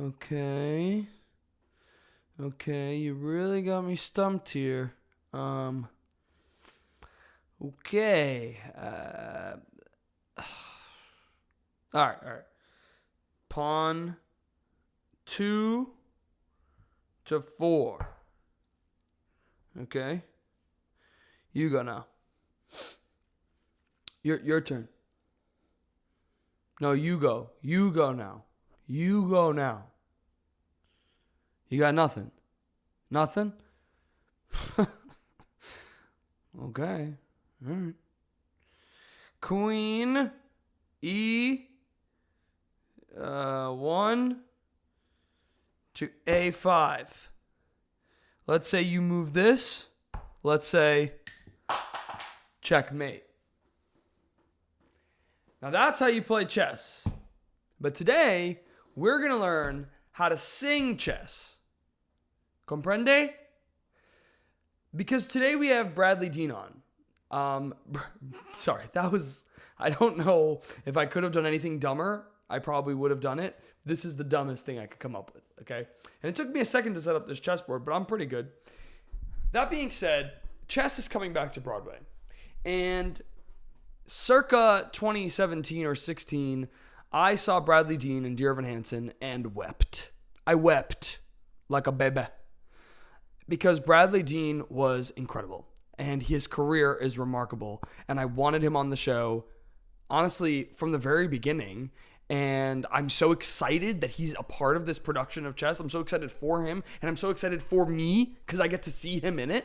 Okay. Okay, you really got me stumped here. Okay. All right. Pawn 2 to 4. Okay. You go now. Your turn. No, you go. You go now. You go now. You got nothing. Nothing? Okay. All right. Queen E 1 to A5. Let's say you move this. Let's say checkmate. Now that's how you play chess. But today, we're going to learn how to sing chess. Comprende? Because today we have Bradley Dean on. Sorry, I don't know if I could have done anything dumber. I probably would have done it. This is the dumbest thing I could come up with, okay? And it took me a second to set up this chessboard, but I'm pretty good. That being said, chess is coming back to Broadway. And circa 2017 or 16, I saw Bradley Dean and Dear Evan Hansen and wept. I wept like a baby. Because Bradley Dean was incredible. And his career is remarkable. And I wanted him on the show, honestly, from the very beginning. And I'm so excited that he's a part of this production of chess. I'm so excited for him. And I'm so excited for me because I get to see him in it.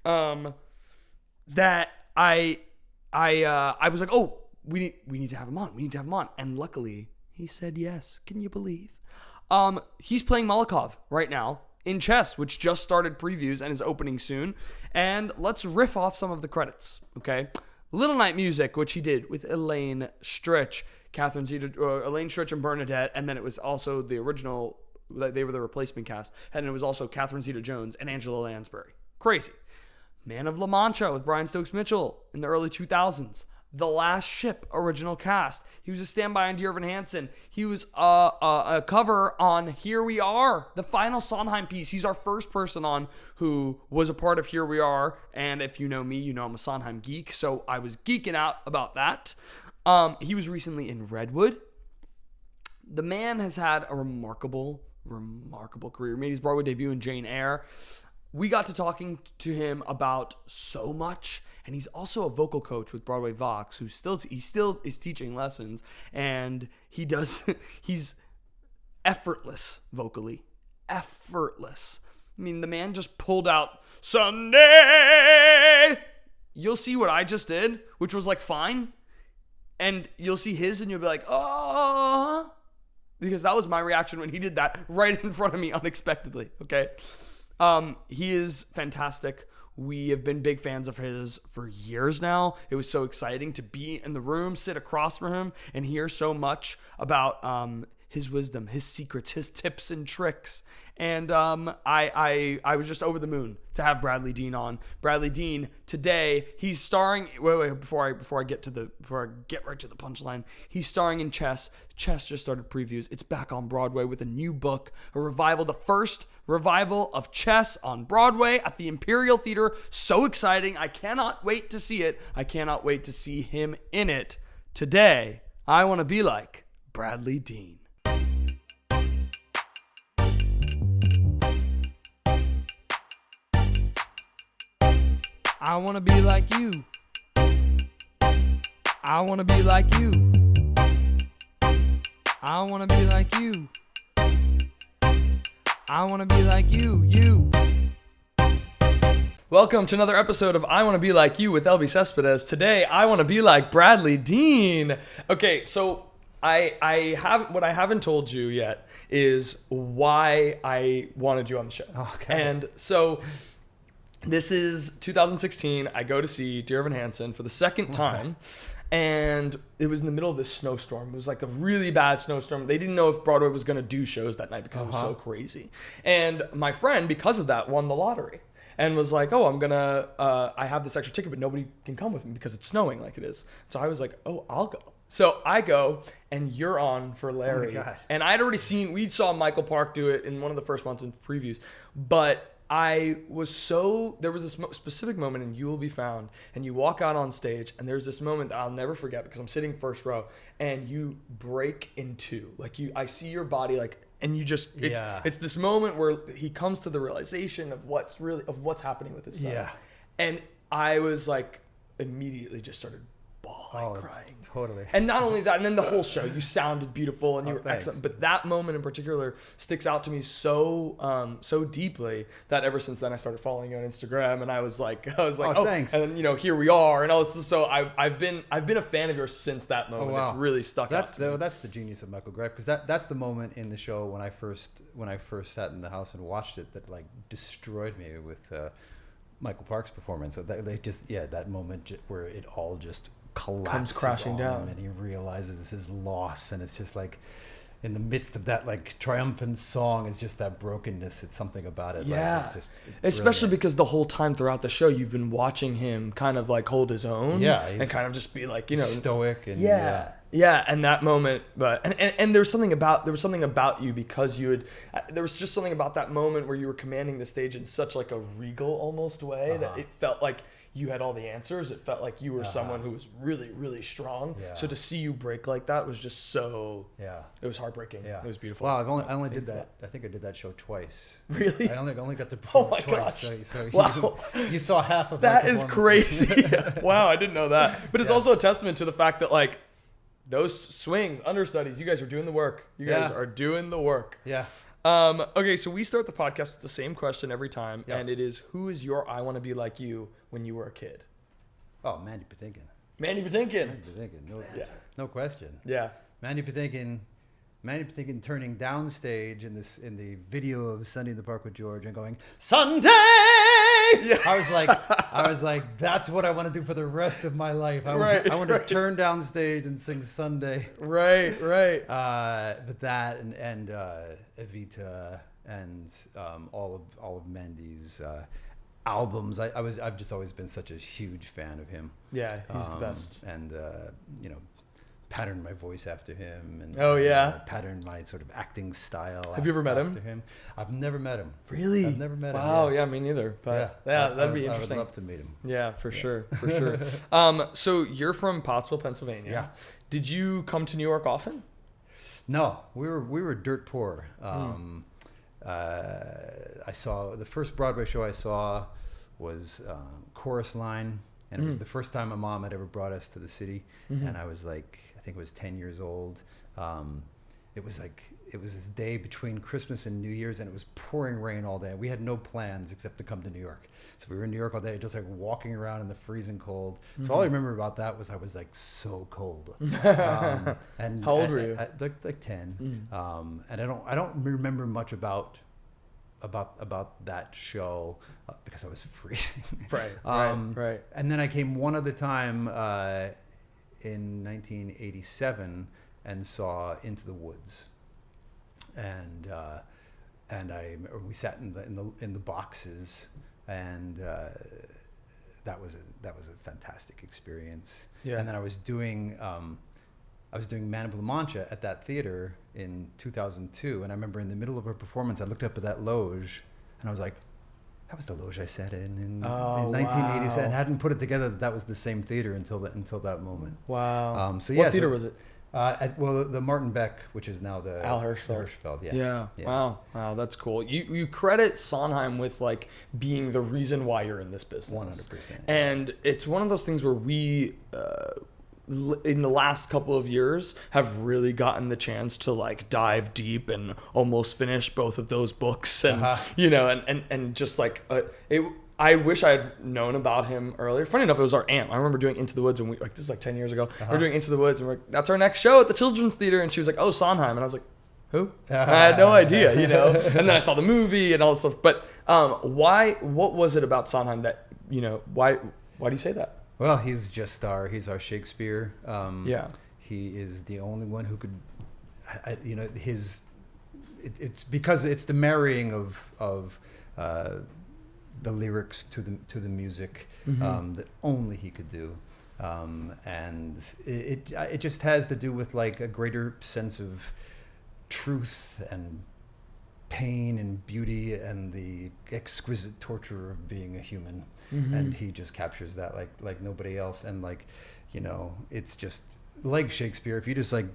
That I was like, oh, we need to have him on. We need to have him on. And luckily, he said yes. Can you believe? He's playing Molokov right now in chess, which just started previews and is opening soon. And let's riff off some of the credits, okay? Little Night Music, which he did with Elaine Stritch, Elaine Stritch and Bernadette, and then it was also the original, they were the replacement cast, and it was also Catherine Zeta-Jones and Angela Lansbury. Crazy. Man of La Mancha with Brian Stokes Mitchell in the early 2000s. The Last Ship original cast. He was a standby on Dear Evan Hansen. He was a cover on Here We Are, the final Sondheim piece. He's our first person on who was a part of Here We Are. And if you know me, you know I'm a Sondheim geek. So I was geeking out about that. He was recently in Redwood. The man has had a remarkable career. He made his Broadway debut in Jane Eyre. We got to talking to him about so much, and he's also a vocal coach with Broadway Vox, he still is teaching lessons, and he's effortless vocally. Effortless. I mean, the man just pulled out Sunday. You'll see what I just did, which was like fine, and you'll see his, and you'll be like, oh, because that was my reaction when he did that right in front of me unexpectedly, okay? He is fantastic. We have been big fans of his for years now. It was so exciting to be in the room, sit across from him, and hear so much about his wisdom, his secrets, his tips and tricks. And I was just over the moon to have Bradley Dean on. Bradley Dean today, he's starring. Wait, before I get right to the punchline, he's starring in Chess. Chess just started previews. It's back on Broadway with a new book, a revival, the first revival of Chess on Broadway at the Imperial Theater. So exciting! I cannot wait to see it. I cannot wait to see him in it. Today, I want to be like Bradley Dean. I want to be like you. I want to be like you. I want to be like you. I want to be like you. Welcome to another episode of I Want to Be Like You with Elbi Cespedes. Today, I want to be like Bradley Dean. Okay, so I haven't told you yet is why I wanted you on the show. Okay. And so this is 2016. I go to see Dear Evan Hansen for the second time. And it was in the middle of this snowstorm. It was like a really bad snowstorm. They didn't know if Broadway was going to do shows that night because it was so crazy. And my friend, because of that, won the lottery. And was like, oh, I have this extra ticket, but nobody can come with me because it's snowing like it is. So I was like, oh, I'll go. So I go, and you're on for Larry. Oh my God. And I'd already we saw Michael Park do it in one of the first months in previews. But there was a specific moment in You Will Be Found, and you walk out on stage, and there's this moment that I'll never forget because I'm sitting first row, and you break in two. Like I see your body, like, and you just, it's this moment where he comes to the realization of what's happening with his son. Yeah. And I was like, immediately just started crying. Totally. And not only that, and then the whole show, you sounded beautiful and you were thanks. excellent. But that moment in particular sticks out to me so deeply that ever since then I started following you on Instagram, and I was like, oh, thanks. And then here we are, and all this. So I've been a fan of yours since that moment. Wow. It's really stuck out to me. That's the genius of Michael Greif, because that's the moment in the show when I first sat in the house and watched it that like destroyed me with Michael Park's performance. So that moment where it all just collapses, comes crashing down, and he realizes his loss, and it's just like in the midst of that like triumphant song is just that brokenness. It's something about it. Yeah, like, it's especially because the whole time throughout the show you've been watching him kind of like hold his own, and kind of just be like, stoic and yeah, and that moment, but and there was something about you because there was just something about that moment where you were commanding the stage in such like a regal almost way that it felt like you had all the answers. It felt like you were someone who was really, really strong. Yeah. So to see you break like that was just it was heartbreaking. Yeah. It was beautiful. Wow, I only did that. I think I did that show twice. Really? I only got to perform my twice. gosh. So Wow. you saw half of That my is performances. crazy. Wow, I didn't know that. But it's also a testament to the fact that like those swings, understudies, you guys are doing the work. You guys are doing the work. Yeah. Okay, so we start the podcast with the same question every time, and it is, who is your I want to be like you when you were a kid? Oh, Mandy Patinkin. Mandy Patinkin. No question. Yeah. Mandy Patinkin turning downstage in the video of Sunday in the Park with George and going, Sunday! Yeah. I was like, that's what I want to do for the rest of my life. I want to turn downstage and sing Sunday. Right. But that and Evita and all of Mandy's albums. I've just always been such a huge fan of him. Yeah, he's the best. And patterned my voice after him, and patterned my sort of acting style. Have you ever met him? After him? I've never met him. Really? I've never met him. Wow, yeah, me neither. But that'd be interesting. I would love to meet him. Yeah, for sure. So you're from Pottsville, Pennsylvania. Yeah. Did you come to New York often? No, we were dirt poor. I saw the first Broadway show I saw was Chorus Line, and it was the first time my mom had ever brought us to the city, and I was like, I think I was 10 years old. It was this day between Christmas and New Year's, and it was pouring rain all day. We had no plans except to come to New York. So we were in New York all day, just like walking around in the freezing cold. So all I remember about that was I was like so cold. And how old were you? Like 10. And I don't remember much about that show because I was freezing. Right. And then I came one other time in 1987 and saw Into the Woods, and we sat in the boxes, and that was a fantastic experience. Yeah. And then I was doing Man of La Mancha at that theater in 2002, and I remember in the middle of a performance, I looked up at that loge, and I was like, that was the loge I sat in 1987. And I hadn't put it together that was the same theater until that moment. Wow. What theater was it? The Martin Beck, which is now the Al Hirschfeld. Yeah. Wow, that's cool. You credit Sondheim with like being the reason why you're in this business. 100%. And it's one of those things where we in the last couple of years have really gotten the chance to like dive deep and almost finish both of those books, and and just like I wish I had known about him earlier. Funny enough, it was our aunt. I remember doing Into the Woods, and this is like 10 years ago. We were doing Into the Woods, and we're like, that's our next show at the Children's Theater. And she was like, oh, Sondheim. And I was like, who? I had no idea, And then I saw the movie and all this stuff. But what was it about Sondheim that, why do you say that? Well, he's he's our Shakespeare. He is the only one who could, it's because it's the marrying of the lyrics to the music that only he could do. And it just has to do with like a greater sense of truth and pain and beauty and the exquisite torture of being a human. And he just captures that like nobody else. And like, you know, it's just like Shakespeare. If you just like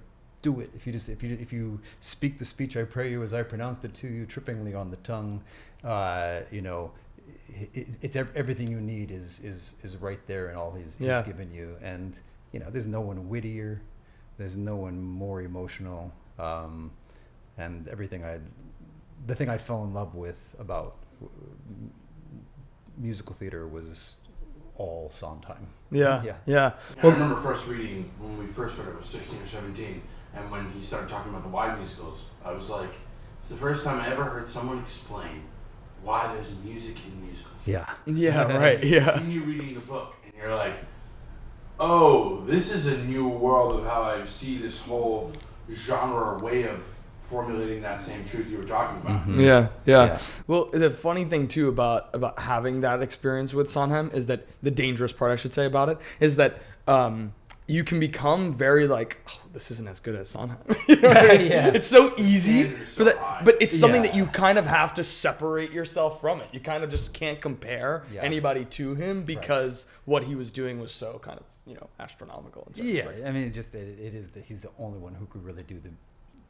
do it, if you speak the speech I pray you as I pronounced it to you, trippingly on the tongue, you know, it's everything you need is right there in all he's given you. And you know, there's no one wittier, there's no one more emotional, and the thing I fell in love with about musical theater was all Sondheim. Yeah. Well, I remember first reading when we first read it, I was 16 or 17, and when he started talking about the wide musicals, I was like, it's the first time I ever heard someone explain why there's music in musicals. Yeah, right, yeah. And you reading the book, and you're like, oh, this is a new world of how I see this whole genre or way of formulating that same truth you were talking about. Yeah. Well, the funny thing too about having that experience with Sondheim is that the dangerous part, I should say, about it is that you can become very like, oh, this isn't as good as Sondheim. You know what I mean? It's so easy for that, but it's something that you kind of have to separate yourself from it. You kind of just can't compare anybody to him because what he was doing was so kind of, you know, astronomical. In certain respects. I mean, he's the only one who could really do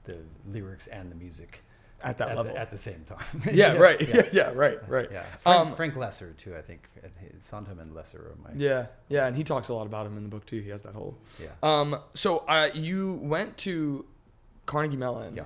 the lyrics and the music at that level at the same time. Right. Yeah. Frank Lesser too, I think. Sondheim and Lesser are my... Yeah, and he talks a lot about him in the book too. He has that whole... So you went to Carnegie Mellon. Yeah.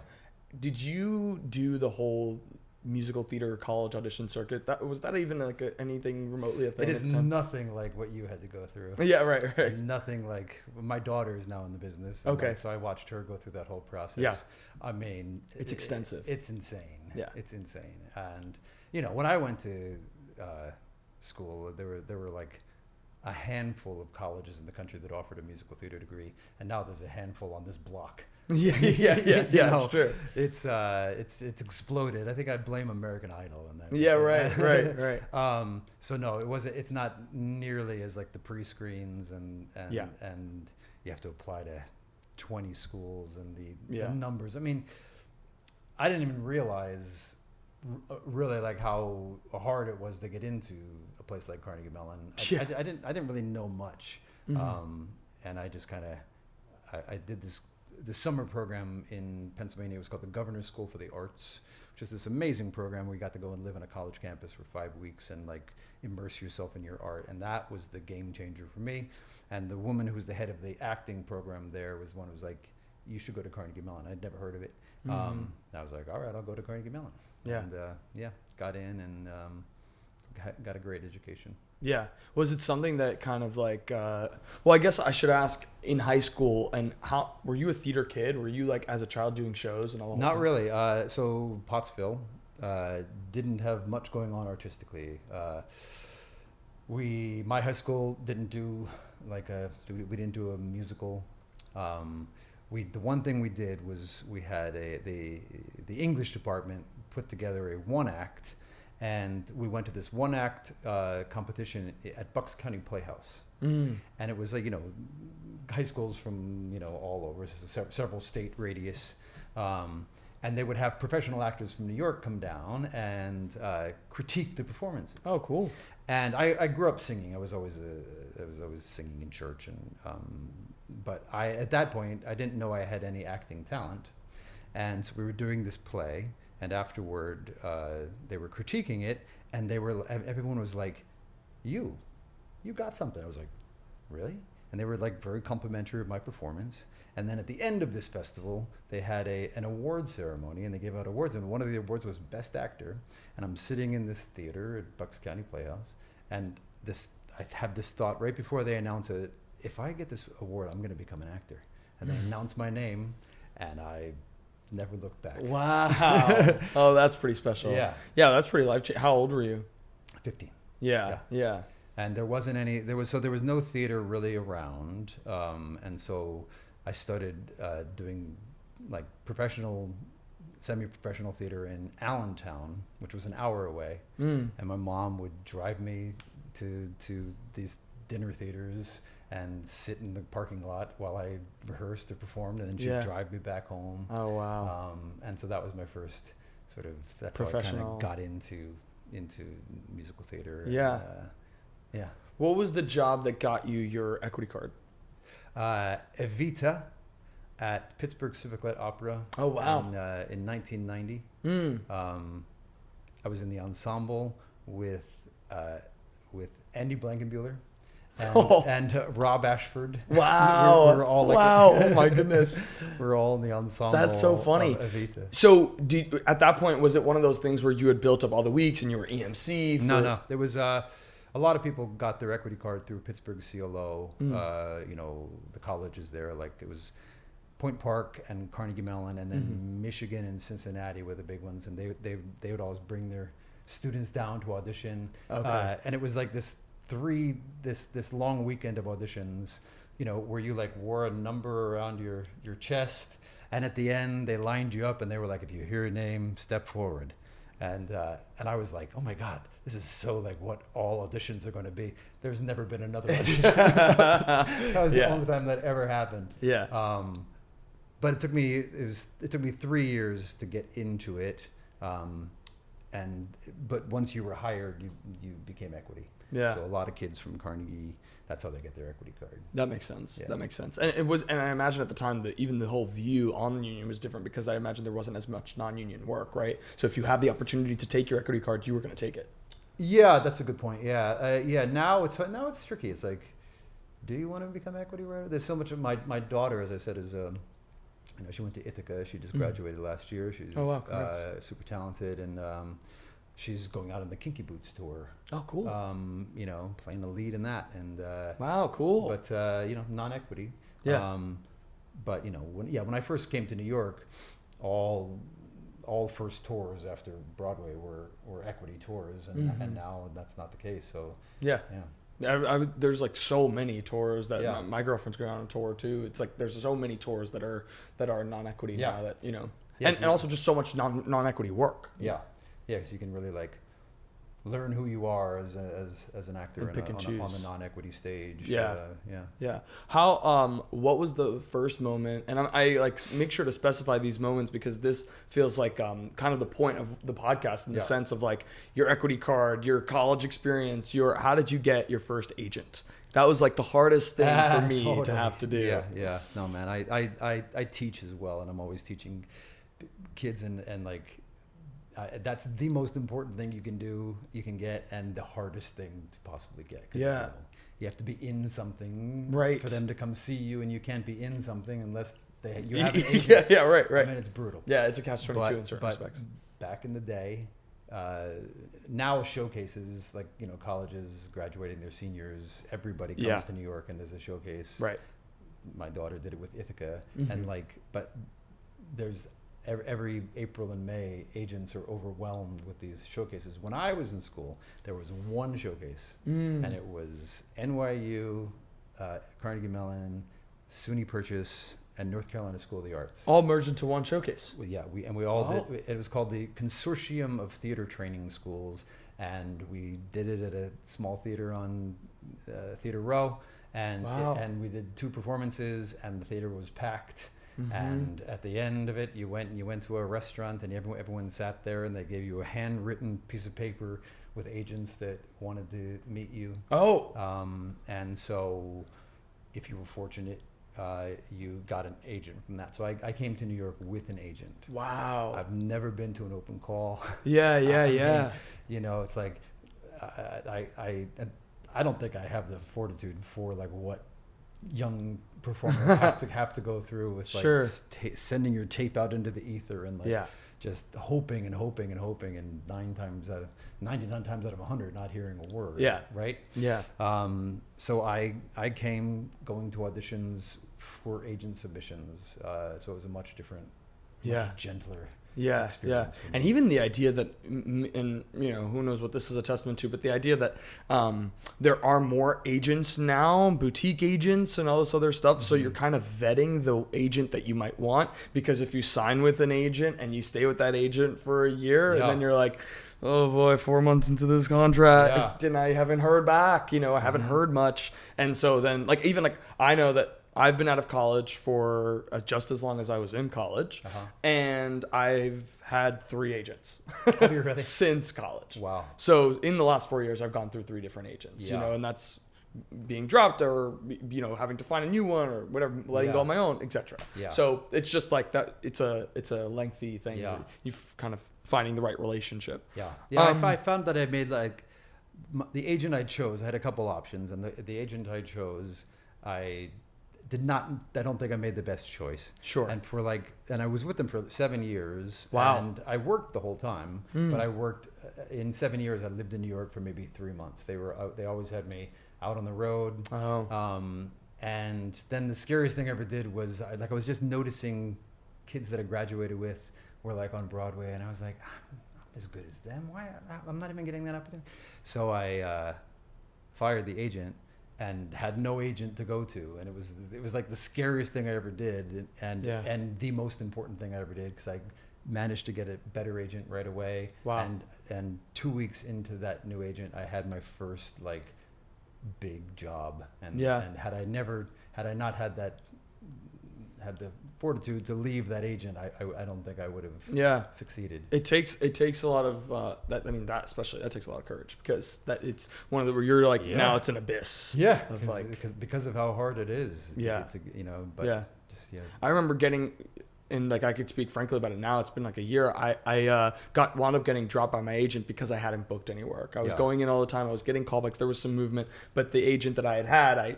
Did you do the whole musical theater college audition circuit? Was that even like anything remotely a thing? It is nothing like what you had to go through. Yeah, right. Nothing like... My daughter is now in the business. Okay. So I watched her go through that whole process. Yeah. I mean... It's extensive. It's insane. Yeah. It's insane. And, you know, when I went to school, there were like a handful of colleges in the country that offered a musical theater degree. And now there's a handful on this block. Yeah, it's true. It's exploded. I think I'd blame American Idol in that. Yeah, right. So no, it's not nearly as like the pre-screens and you have to apply to 20 schools and the numbers. I mean, I didn't even realize really like how hard it was to get into a place like Carnegie Mellon. I didn't really know much, and I just kind of I did this summer program in Pennsylvania. It was called the Governor's School for the Arts, which is this amazing program where you got to go and live on a college campus for 5 weeks and like immerse yourself in your art. And that was the game changer for me. And the woman who was the head of the acting program there was one who was like, you should go to Carnegie Mellon. I'd never heard of it. I was like, all right, I'll go to Carnegie Mellon. Yeah. And got in and got a great education. Yeah. Was it something that kind of like, well, I guess I should ask, in high school, and how, were you a theater kid? Were you like as a child doing shows and all? Not really. So Pottsville didn't have much going on artistically. My high school didn't do we didn't do a musical. The one thing we did was we had the English department put together a one act. And we went to this one act competition at Bucks County Playhouse. And it was like, you know, high schools from, you know, all over, several state radius. And they would have professional actors from New York come down and critique the performances. Oh, cool. And I grew up singing. I was always singing in church. But at that point, I didn't know I had any acting talent. And so we were doing this play. And afterward, they were critiquing it, and everyone was like, "You got something." I was like, "Really?" And they were like very complimentary of my performance. And then at the end of this festival, they had an award ceremony, and they gave out awards. And one of the awards was Best Actor. And I'm sitting in this theater at Bucks County Playhouse, and I have this thought right before they announce it: if I get this award, I'm going to become an actor. And they announce my name, and I never looked back. Wow. Oh, that's pretty special. Yeah, that's pretty life-changing. How old were you? 15. Yeah. And there wasn't any. There was no theater really around, and so I started doing like professional, semi-professional theater in Allentown, which was an hour away. And my mom would drive me to these dinner theaters, and sit in the parking lot while I rehearsed or performed, and then she'd Yeah. drive me back home. Oh wow. And so that was my first sort of, that's how I kind Professional. of got into musical theater. Yeah. And, yeah. What was the job that got you your equity card? Evita at Pittsburgh Civic Light Opera. Oh, wow. In 1990. I was in the ensemble with Andy Blankenbuehler and Rob Ashford. Wow. We're all like, wow. Oh my goodness. We're all in the ensemble. That's so funny. Of Evita. So at that point, was it one of those things where you had built up all the weeks and you were EMC? No. There was a lot of people got their equity card through Pittsburgh CLO. The colleges there, like it was Point Park and Carnegie Mellon, and then Michigan and Cincinnati were the big ones, and they would always bring their students down to audition. Okay. And it was like this long weekend of auditions, where you like wore a number around your chest, and at the end they lined you up and they were like, if you hear your name, step forward. And I was like, oh my God, this is so like what all auditions are going to be. There's never been another audition. That was the only time that ever happened. Yeah. But it took me 3 years to get into it. But once you were hired, you became equity. Yeah. So a lot of kids from Carnegie, that's how they get their equity card. That makes sense. Yeah. That makes sense. And I imagine at the time that even the whole view on the union was different, because I imagine there wasn't as much non-union work, right? So if you had the opportunity to take your equity card, you were going to take it. Yeah, that's a good point. Yeah. Now it's tricky. It's like, do you want to become equity writer? There's so much of my daughter, as I said, is she went to Ithaca. She just graduated last year. She's super talented, and she's going out on the Kinky Boots tour. Oh, cool. Playing the lead in that, and wow, cool. But non-equity. Yeah. But when I first came to New York, all first tours after Broadway were equity tours, and now that's not the case. So yeah. There's like so many tours that Yeah. my girlfriend's going on a tour too. It's like there's so many tours that are non-equity now that and also just so much non-equity work. Yeah, so you can really like learn who you are as an actor on the non-equity stage. Yeah. How what was the first moment? And I like make sure to specify these moments, because this feels like kind of the point of the podcast in the sense of like your equity card, your college experience, how did you get your first agent? That was like the hardest thing for me to have to do. Yeah. No, man, I teach as well, and I'm always teaching kids, and like that's the most important thing you can get, and the hardest thing to possibly get. Yeah. You have to be in something for them to come see you, and you can't be in something unless you have an agent. Right. I mean, it's brutal. Yeah, it's a catch-22 in certain respects. Back in the day, now showcases, like, colleges graduating their seniors, everybody comes to New York and there's a showcase. Right. My daughter did it with Ithaca, and but there's every April and May, agents are overwhelmed with these showcases. When I was in school, there was one showcase, and it was NYU, Carnegie Mellon, SUNY Purchase, and North Carolina School of the Arts. All merged into one showcase. We all did. It was called the Consortium of Theater Training Schools, and we did it at a small theater on Theater Row, and we did 2 performances, and the theater was packed. And at the end of it, you went to a restaurant, and everyone sat there, and they gave you a handwritten piece of paper with agents that wanted to meet you. And so if you were fortunate, you got an agent from that. So I came to New York with an agent. Wow. I've never been to an open call. Yeah. It's like I don't think I have the fortitude for like what young performers have to go through with like sending your tape out into the ether and like just hoping and 99 times out of 100 not hearing a word. Right. So I came going to auditions for agent submissions, so it was a much different, much gentler experience. And even the idea that, and who knows what this is a testament to, but the idea that there are more agents now, boutique agents and all this other stuff. So you're kind of vetting the agent that you might want, because if you sign with an agent and you stay with that agent for a year, and then you're like, oh boy, 4 months into this contract, and I haven't heard back, I haven't heard much. And so then I know that I've been out of college for just as long as I was in college, and I've had 3 agents since college. Wow. So in the last 4 years, I've gone through 3 different agents, and that's being dropped or, having to find a new one or whatever, letting go on my own, etc. Yeah. So it's just like that. It's a lengthy thing. Yeah. You kind of finding the right relationship. Yeah. Yeah. I found that I made the agent I chose, I had a couple options, and the agent I chose, I don't think I made the best choice. Sure. And I was with them for 7 years. Wow. And I worked the whole time, but I worked in 7 years. I lived in New York for maybe 3 months. They always had me out on the road. Oh. And then the scariest thing I ever did was I was just noticing kids that I graduated with were on Broadway, and I was like, I'm not as good as them. Why? I'm not even getting that opportunity. So I fired the agent and had no agent to go to, and it was like the scariest thing I ever did, and the most important thing I ever did, because I managed to get a better agent right away. Wow. And 2 weeks into that new agent, I had my first big job, and had I not had the fortitude to leave that agent, I don't think I would have succeeded. It takes a lot of that takes a lot of courage, because it's one of the where you're now it's an abyss. Yeah, because of how hard it is. I remember getting. And I could speak frankly about it now. It's been a year. I wound up getting dropped by my agent because I hadn't booked any work. I was going in all the time. I was getting callbacks. There was some movement, but the agent that I had,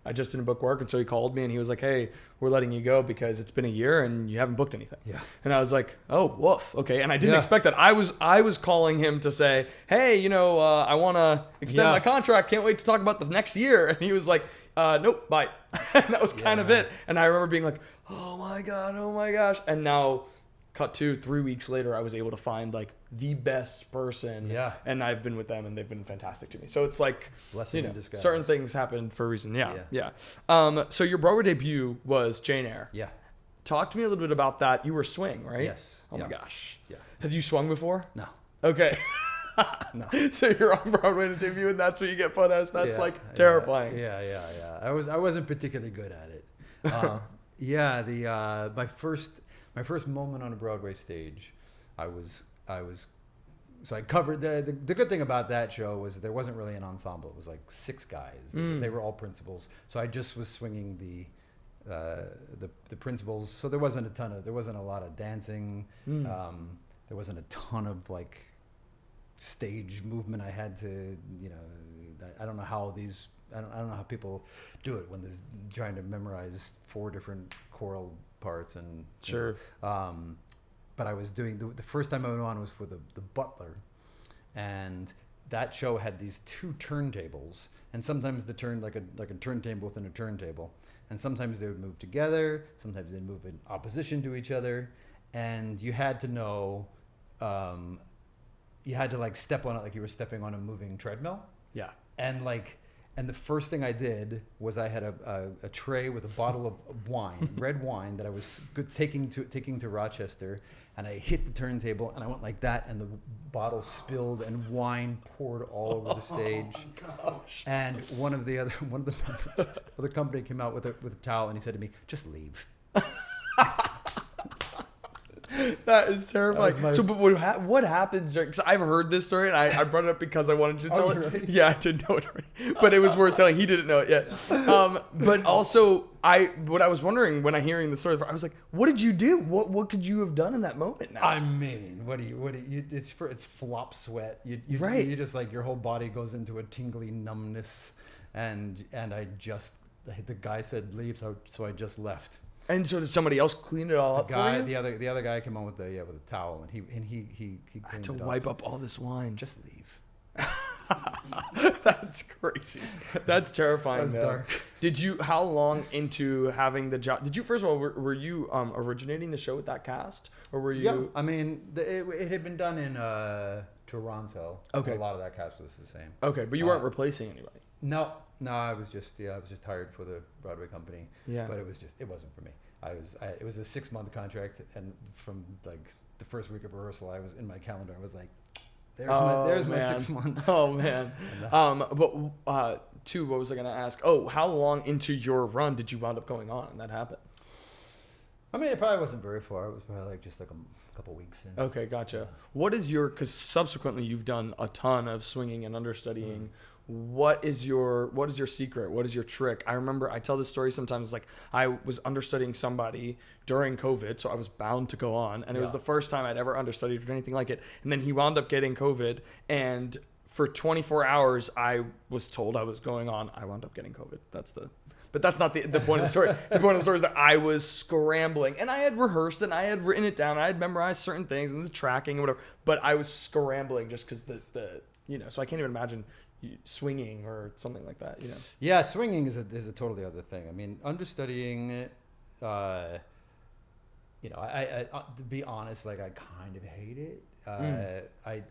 I just didn't book work. And so he called me and he was like, "Hey, we're letting you go because it's been a year and you haven't booked anything." Yeah. And I was like, "Oh, woof. Okay." And I didn't expect that. I was calling him to say, "Hey, I want to extend my contract. Can't wait to talk about the next year." And he was like, "Nope, bye." And that was kind of it. And I remember being like, oh my gosh. And now, cut to 3 weeks later, I was able to find the best person. Yeah. And I've been with them and they've been fantastic to me. So it's blessing in disguise. Certain things happen for a reason. Yeah. So your Broadway debut was Jane Eyre. Yeah. Talk to me a little bit about that. You were swing, right? Yes. Oh my gosh. Yeah. Have you swung before? No. Okay. No. So you're on Broadway to debut and that's what you get put as? That's terrifying. Yeah. I wasn't particularly good at it. My first moment on a Broadway stage, so I covered the good thing about that show was there wasn't really an ensemble. It was 6 guys. They were all principals. So I just was swinging the principals. So there wasn't a lot of dancing. There wasn't a ton of stage movement. I had to, I don't know how people do it when they're trying to memorize 4 different choral parts and sure. But I was doing the first time I went on was for the Butler, and that show had these 2 turntables, and sometimes the turn like a turntable within a turntable, and sometimes they would move together, sometimes they'd move in opposition to each other, and you had to know. You had to step on it like you were stepping on a moving treadmill. Yeah. And the first thing I did was I had a tray with a bottle of wine, red wine, that I was taking to Rochester, and I hit the turntable and I went like that, and the bottle spilled and wine poured all over the stage. Oh my gosh! And one of the members of the company came out with a towel and he said to me, "Just leave." That is terrifying. But what happens during? Because I've heard this story, and I brought it up because I wanted to tell it. Really? Yeah, I didn't know it already, but it was worth telling. He didn't know it yet. But also, what I was wondering when I hearing the story, I was like, "What did you do? What could you have done in that moment?" Now? I mean, what do you? It's flop sweat. You You just your whole body goes into a tingly numbness, and the guy said leave, so I just left. And so did somebody else clean it all up for you? The other guy came on with a towel, and he cleaned it up. To wipe up all this wine. Just leave. That's crazy. That's terrifying. That was dark. How long into having the job? Did you, first of all, were you originating the show with that cast? Or were you? Yeah, I mean, it had been done in Toronto. Okay. A lot of that cast was the same. Okay, but you weren't replacing anybody. No, I was just hired for the Broadway company. Yeah. But it wasn't for me. It was a 6-month contract, and from like the first week of rehearsal, I was in my calendar. I was like, there's my 6 months. Oh man. Two, what was I gonna ask? Oh, how long into your run did you wind up going on and that happened? I mean, it probably wasn't very far. It was probably just like a couple weeks in. Okay, gotcha. What is because subsequently you've done a ton of swinging and understudying. What is your secret? What is your trick? I remember I tell this story sometimes, like I was understudying somebody during COVID, so I was bound to go on, and it was the first time I'd ever understudied or anything like it. And then he wound up getting COVID, and for 24 hours I was told I was going on. I wound up getting COVID. But that's not the point of the story. The point of the story is that I was scrambling, and I had rehearsed and I had written it down. I had memorized certain things and the tracking and whatever, but I was scrambling just because so I can't even imagine swinging or something like that, Yeah, swinging is a totally other thing. I mean, understudying, I to be honest, like I kind of hate it. I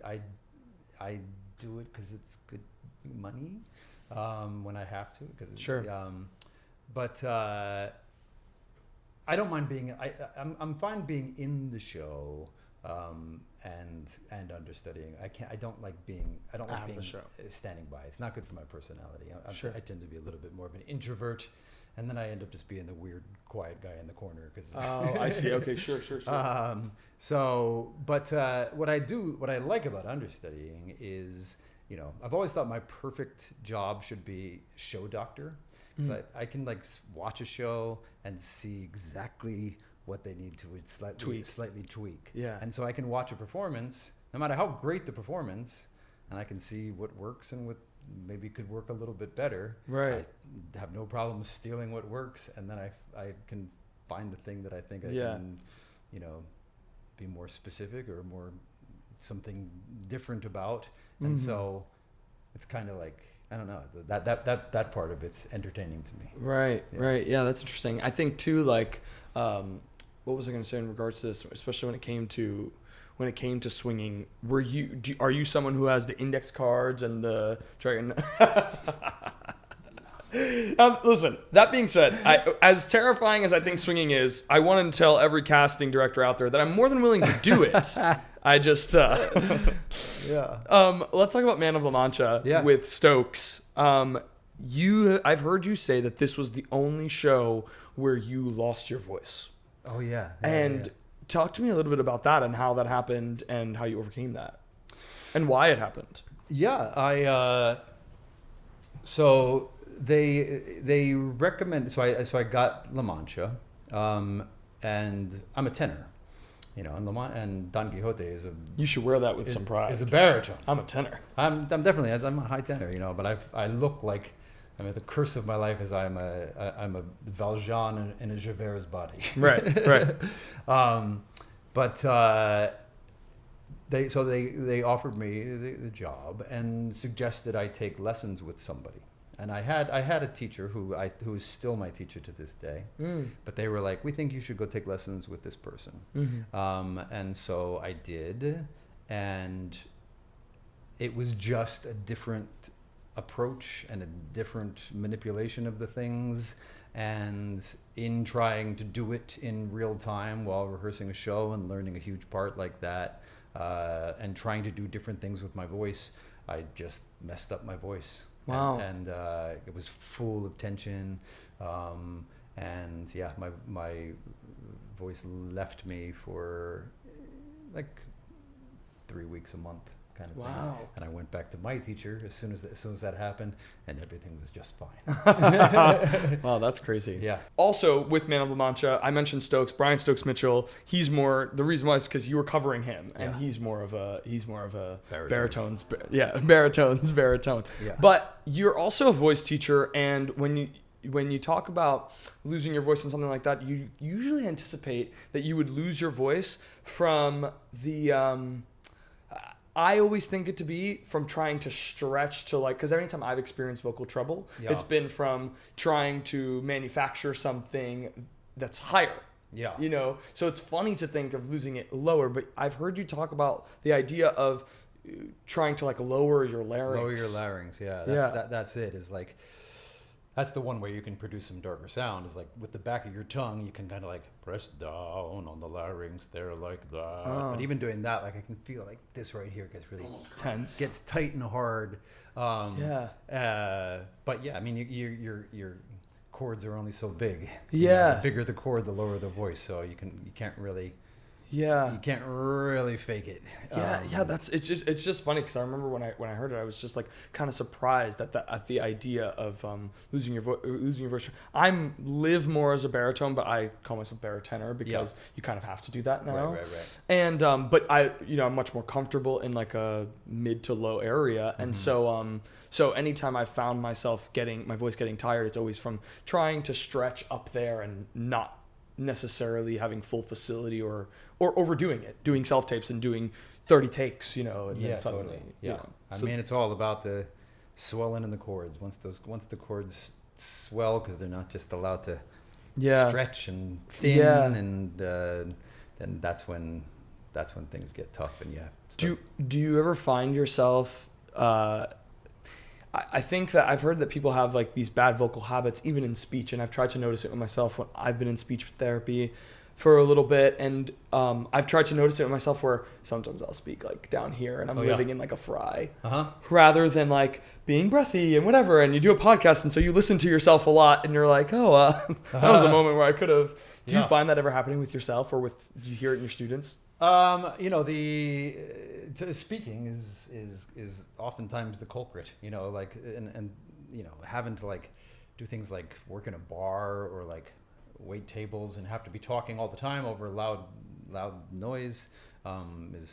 do it because it's good money when I have to. Sure. But I don't mind being. I'm fine being in the show. And understudying. I don't like being the show. Standing by. It's not good for my personality. Sure. I tend to be a little bit more of an introvert, and then I end up just being the weird, quiet guy in the corner. Oh, I see. Okay, sure. What I like about understudying is, I've always thought my perfect job should be show doctor. Because I can watch a show and see exactly what they need to slightly tweak. Yeah. And so I can watch a performance, no matter how great the performance, and I can see what works and what maybe could work a little bit better. Right. I have no problem stealing what works, and then I can find the thing that I think I can, be more specific or more something different about. And so it's kind of like, I don't know, that part of it's entertaining to me. Right. Yeah, that's interesting. I think too, what was I going to say in regards to this, especially when it came to swinging? Are you someone who has the index cards and the dragon? Listen, that being said, as terrifying as I think swinging is, I want to tell every casting director out there that I'm more than willing to do it. I just Yeah. Let's talk about Man of La Mancha with Stokes. I've heard you say that this was the only show where you lost your voice. Oh yeah. Talk to me a little bit about that and how that happened and how you overcame that and why it happened. Yeah, so they recommend. So I got La Mancha, and I'm a tenor, and Don Quixote is a. You should wear that with some pride. Is a baritone. I'm a tenor. I'm a high tenor, but I look like. I mean, the curse of my life is I'm a Valjean in a Javert's body. Right. They offered me the job and suggested I take lessons with somebody. And I had a teacher who is still my teacher to this day. But they were like, we think you should go take lessons with this person. And so I did, and it was just a different approach and a different manipulation of the things, and in trying to do it in real time while rehearsing a show and learning a huge part like that, and trying to do different things with my voice, I just messed up my voice. Wow. And it was full of tension, and my voice left me for like 3 weeks, a month kind of thing. And I went back to my teacher as soon as that happened, and everything was just fine. Wow, that's crazy. Yeah. Also, with Man of La Mancha, I mentioned Stokes, Brian Stokes Mitchell. He's more, the reason why is because you were covering him, and he's more of a baritone. Yeah. But you're also a voice teacher, and when you talk about losing your voice and something like that, you usually anticipate that you would lose your voice from the I always think it to be from trying to stretch to like, because anytime I've experienced vocal trouble, it's been from trying to manufacture something that's higher. Yeah. You know, so it's funny to think of losing it lower, but I've heard you talk about the idea of trying to like lower your larynx. Lower your larynx, yeah. That's it. Is like, that's the one way you can produce some darker sound. Is like with the back of your tongue, you can kind of like press down on the larynx there like that. But even doing that, like I can feel like this right here gets really tense, gets tight and hard. But yeah, I mean, your chords are only so big. Yeah. The bigger the chord, the lower the voice. So you can't really fake it. It's just funny because I remember when I heard it, I was just like kind of surprised at the idea of losing your voice. I live more as a baritone, but I call myself baritone because you kind of have to do that now. Right. And but I'm much more comfortable in like a mid to low area, and so anytime I found myself my voice getting tired, it's always from trying to stretch up there and not necessarily having full facility or overdoing it, doing self tapes and doing 30 takes, and then suddenly, totally. I mean, it's all about the swelling in the chords. Once the chords swell, because they're not just allowed to stretch and thin, and then that's when things get tough. And do you ever find yourself? I think that I've heard that people have like these bad vocal habits, even in speech, and I've tried to notice it with myself when I've been in speech therapy for a little bit, and I've tried to notice it with myself where sometimes I'll speak like down here and I'm living in like a fry, rather than like being breathy and whatever. And you do a podcast, and so you listen to yourself a lot, and you're like, that was a moment where I could have. Do you find that ever happening with yourself, or do you hear it in your students? Speaking is oftentimes the culprit, like, and having to like do things like work in a bar or like wait tables and have to be talking all the time over loud noise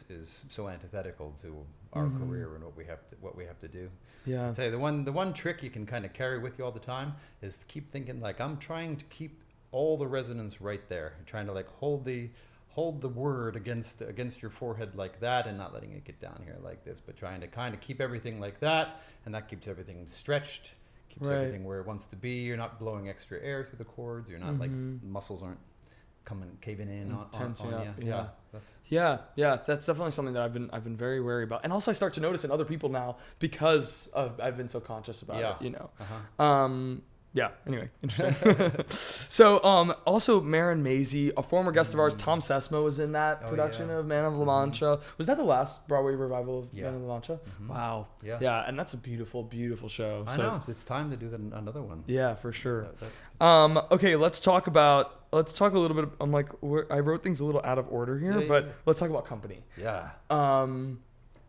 is so antithetical to our career and what we have to do. Yeah. I'll tell you, the one trick you can kind of carry with you all the time is to keep thinking like, I'm trying to keep all the resonance right there. I'm trying to like hold the word against your forehead like that, and not letting it get down here like this, but trying to kind of keep everything like that, and that keeps everything stretched, keeps everything where it wants to be. You're not blowing extra air through the chords. You're not like muscles aren't caving in on you. That's definitely something that I've been very wary about, and also I start to notice in other people now because I've been so conscious about it. Anyway, interesting. So, also Marin Maisie, a former guest of ours, Tom Sesmo, was in that production of Man of La Mancha. Was that the last Broadway revival of Man of La Mancha? Wow. Yeah, and that's a beautiful, beautiful show. I know. It's time to do another one. Yeah, for sure. Okay, let's talk a little bit. I'm like, I wrote things a little out of order here, but let's talk about company. Yeah.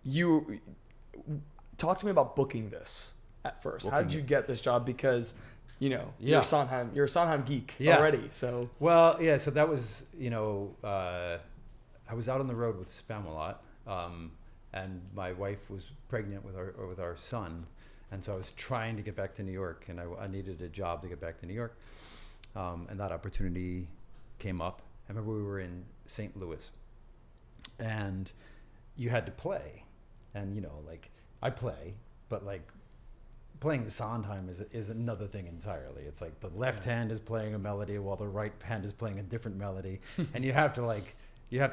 You talk to me about booking this at first. How did you get this job? Because you're a Sondheim geek already. So so that was I was out on the road with Spamalot, and my wife was pregnant with our son, and so I was trying to get back to New York, and I needed a job to get back to New York, and that opportunity came up. I remember we were in St. Louis, and you had to play, and like I play, but like playing Sondheim is another thing entirely. It's like the left hand is playing a melody while the right hand is playing a different melody, and you have to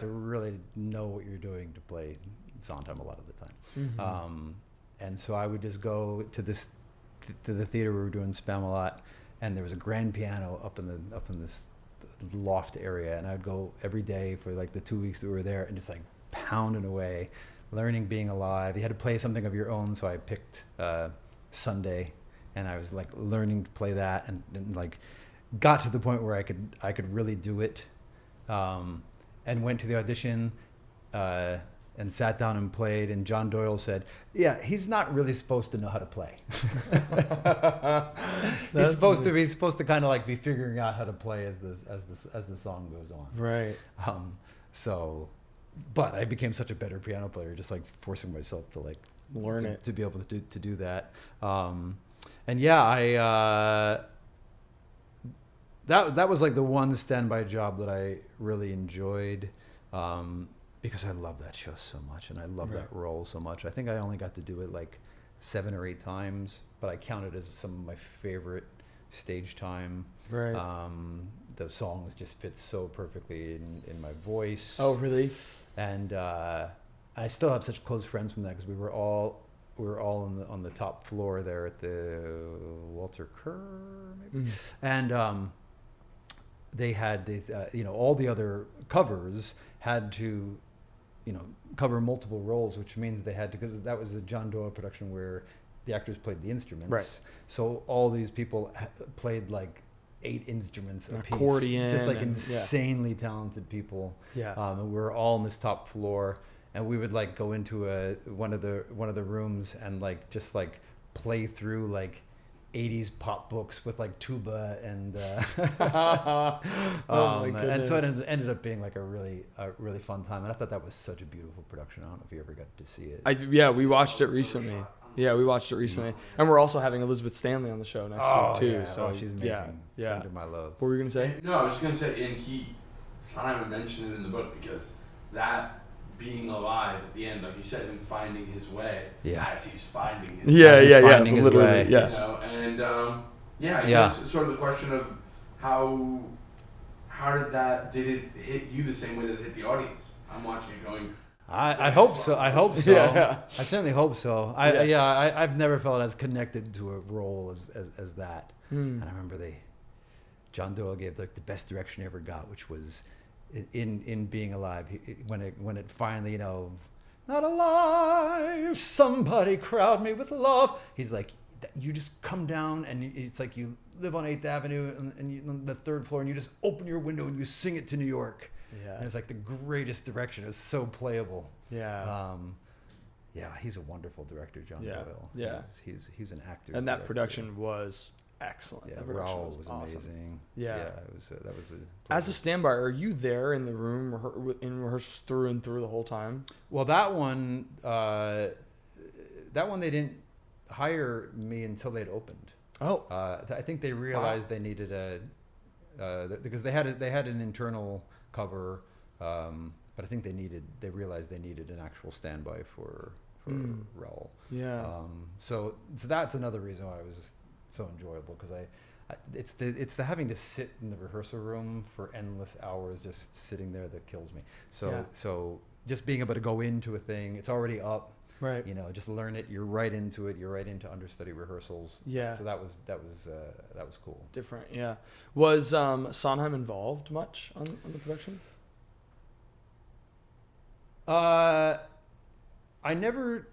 really know what you're doing to play Sondheim a lot of the time. And so I would just go to the theater we were doing Spamalot, and there was a grand piano up in this loft area, and I'd go every day for like the 2 weeks that we were there, and just like pounding away, learning Being Alive. You had to play something of your own, so I picked Sunday, and I was like learning to play that, and like got to the point where I could really do it, and went to the audition, and sat down and played, and John Doyle said, "Yeah, he's not really supposed to know how to play. He's supposed to kind of like be figuring out how to play as the song goes on." Right. But I became such a better piano player, just like forcing myself to like learn it to be able to do that. And yeah, that was like the one standby job that I really enjoyed. because I love that show so much, and I love that role so much. I think I only got to do it like 7 or 8 times, but I count it as some of my favorite stage time. Right. The songs just fit so perfectly in my voice. Oh, really? And I still have such close friends from that, because we were all on the top floor there at the Walter Kerr, maybe. And they had all the other covers had to cover multiple roles, which means they had to, because that was a John Doyle production where the actors played the instruments. Right. So all these people played like 8 instruments a piece. Accordion. Just like insanely talented people. Yeah. And we were all on this top floor, and we would like go into one of the rooms and like just like play through like 80s pop books with like tuba and and so it ended up being like a really fun time, and I thought that was such a beautiful production. I don't know if you ever got to see it. We watched it recently. And we're also having Elizabeth Stanley on the show next week too. Yeah. So she's amazing. Send her my love. What were you gonna say? No, I was just gonna say, and Sondheim mentioned it in the book, because that being alive at the end, like you said, him finding his way as he's finding his way. I guess it's sort of the question of how did it hit you the same way that it hit the audience? I'm watching it going, I hope so. I hope so. Yeah. I certainly hope so. I've never felt as connected to a role as that. And I remember John Doyle gave like the best direction he ever got, which was in Being Alive. When it finally, not alive, somebody crowd me with love. He's like, you just come down, and it's like you live on 8th Avenue and you, on the 3rd floor, and you just open your window and you sing it to New York. Yeah. And it's like the greatest direction. It was so playable. Yeah. He's a wonderful director, John Doyle. Yeah. He's an actor. And that production was excellent. Yeah, Raul was awesome. Amazing. Yeah. It was. That was a. As a standby, are you there in the room in rehearsals through and through the whole time? Well, that one they didn't hire me until they'd opened. Oh. I think they realized they needed because they had an internal cover, but I think they realized they needed an actual standby for Raul. Yeah. So that's another reason why it was so enjoyable, because it's the having to sit in the rehearsal room for endless hours, just sitting there, that kills me. So just being able to go into a thing, it's already up. Right. Just learn it. You're right into it. You're right into understudy rehearsals. Yeah. So that was cool. Different. Yeah. Was Sondheim involved much on the production? I never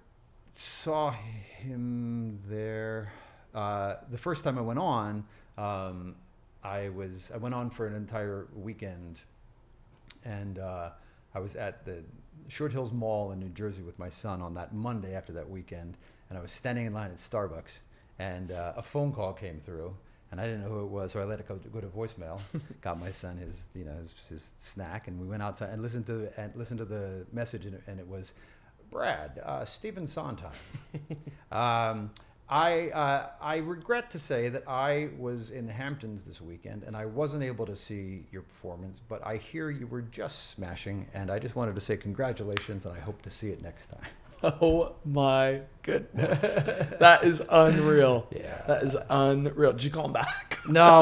saw him there. The first time I went on, I went on for an entire weekend, and I was at the Short Hills Mall in New Jersey with my son on that Monday after that weekend, and I was standing in line at Starbucks, and a phone call came through, and I didn't know who it was, so I let it go to voicemail. Got my son his snack, and we went outside and listened to the message, and it was, Brad, Stephen Sondheim. I regret to say that I was in the Hamptons this weekend, and I wasn't able to see your performance, but I hear you were just smashing, and I just wanted to say congratulations, and I hope to see it next time. Oh my goodness. That is unreal. Yeah. That is unreal. Did you call him back? No.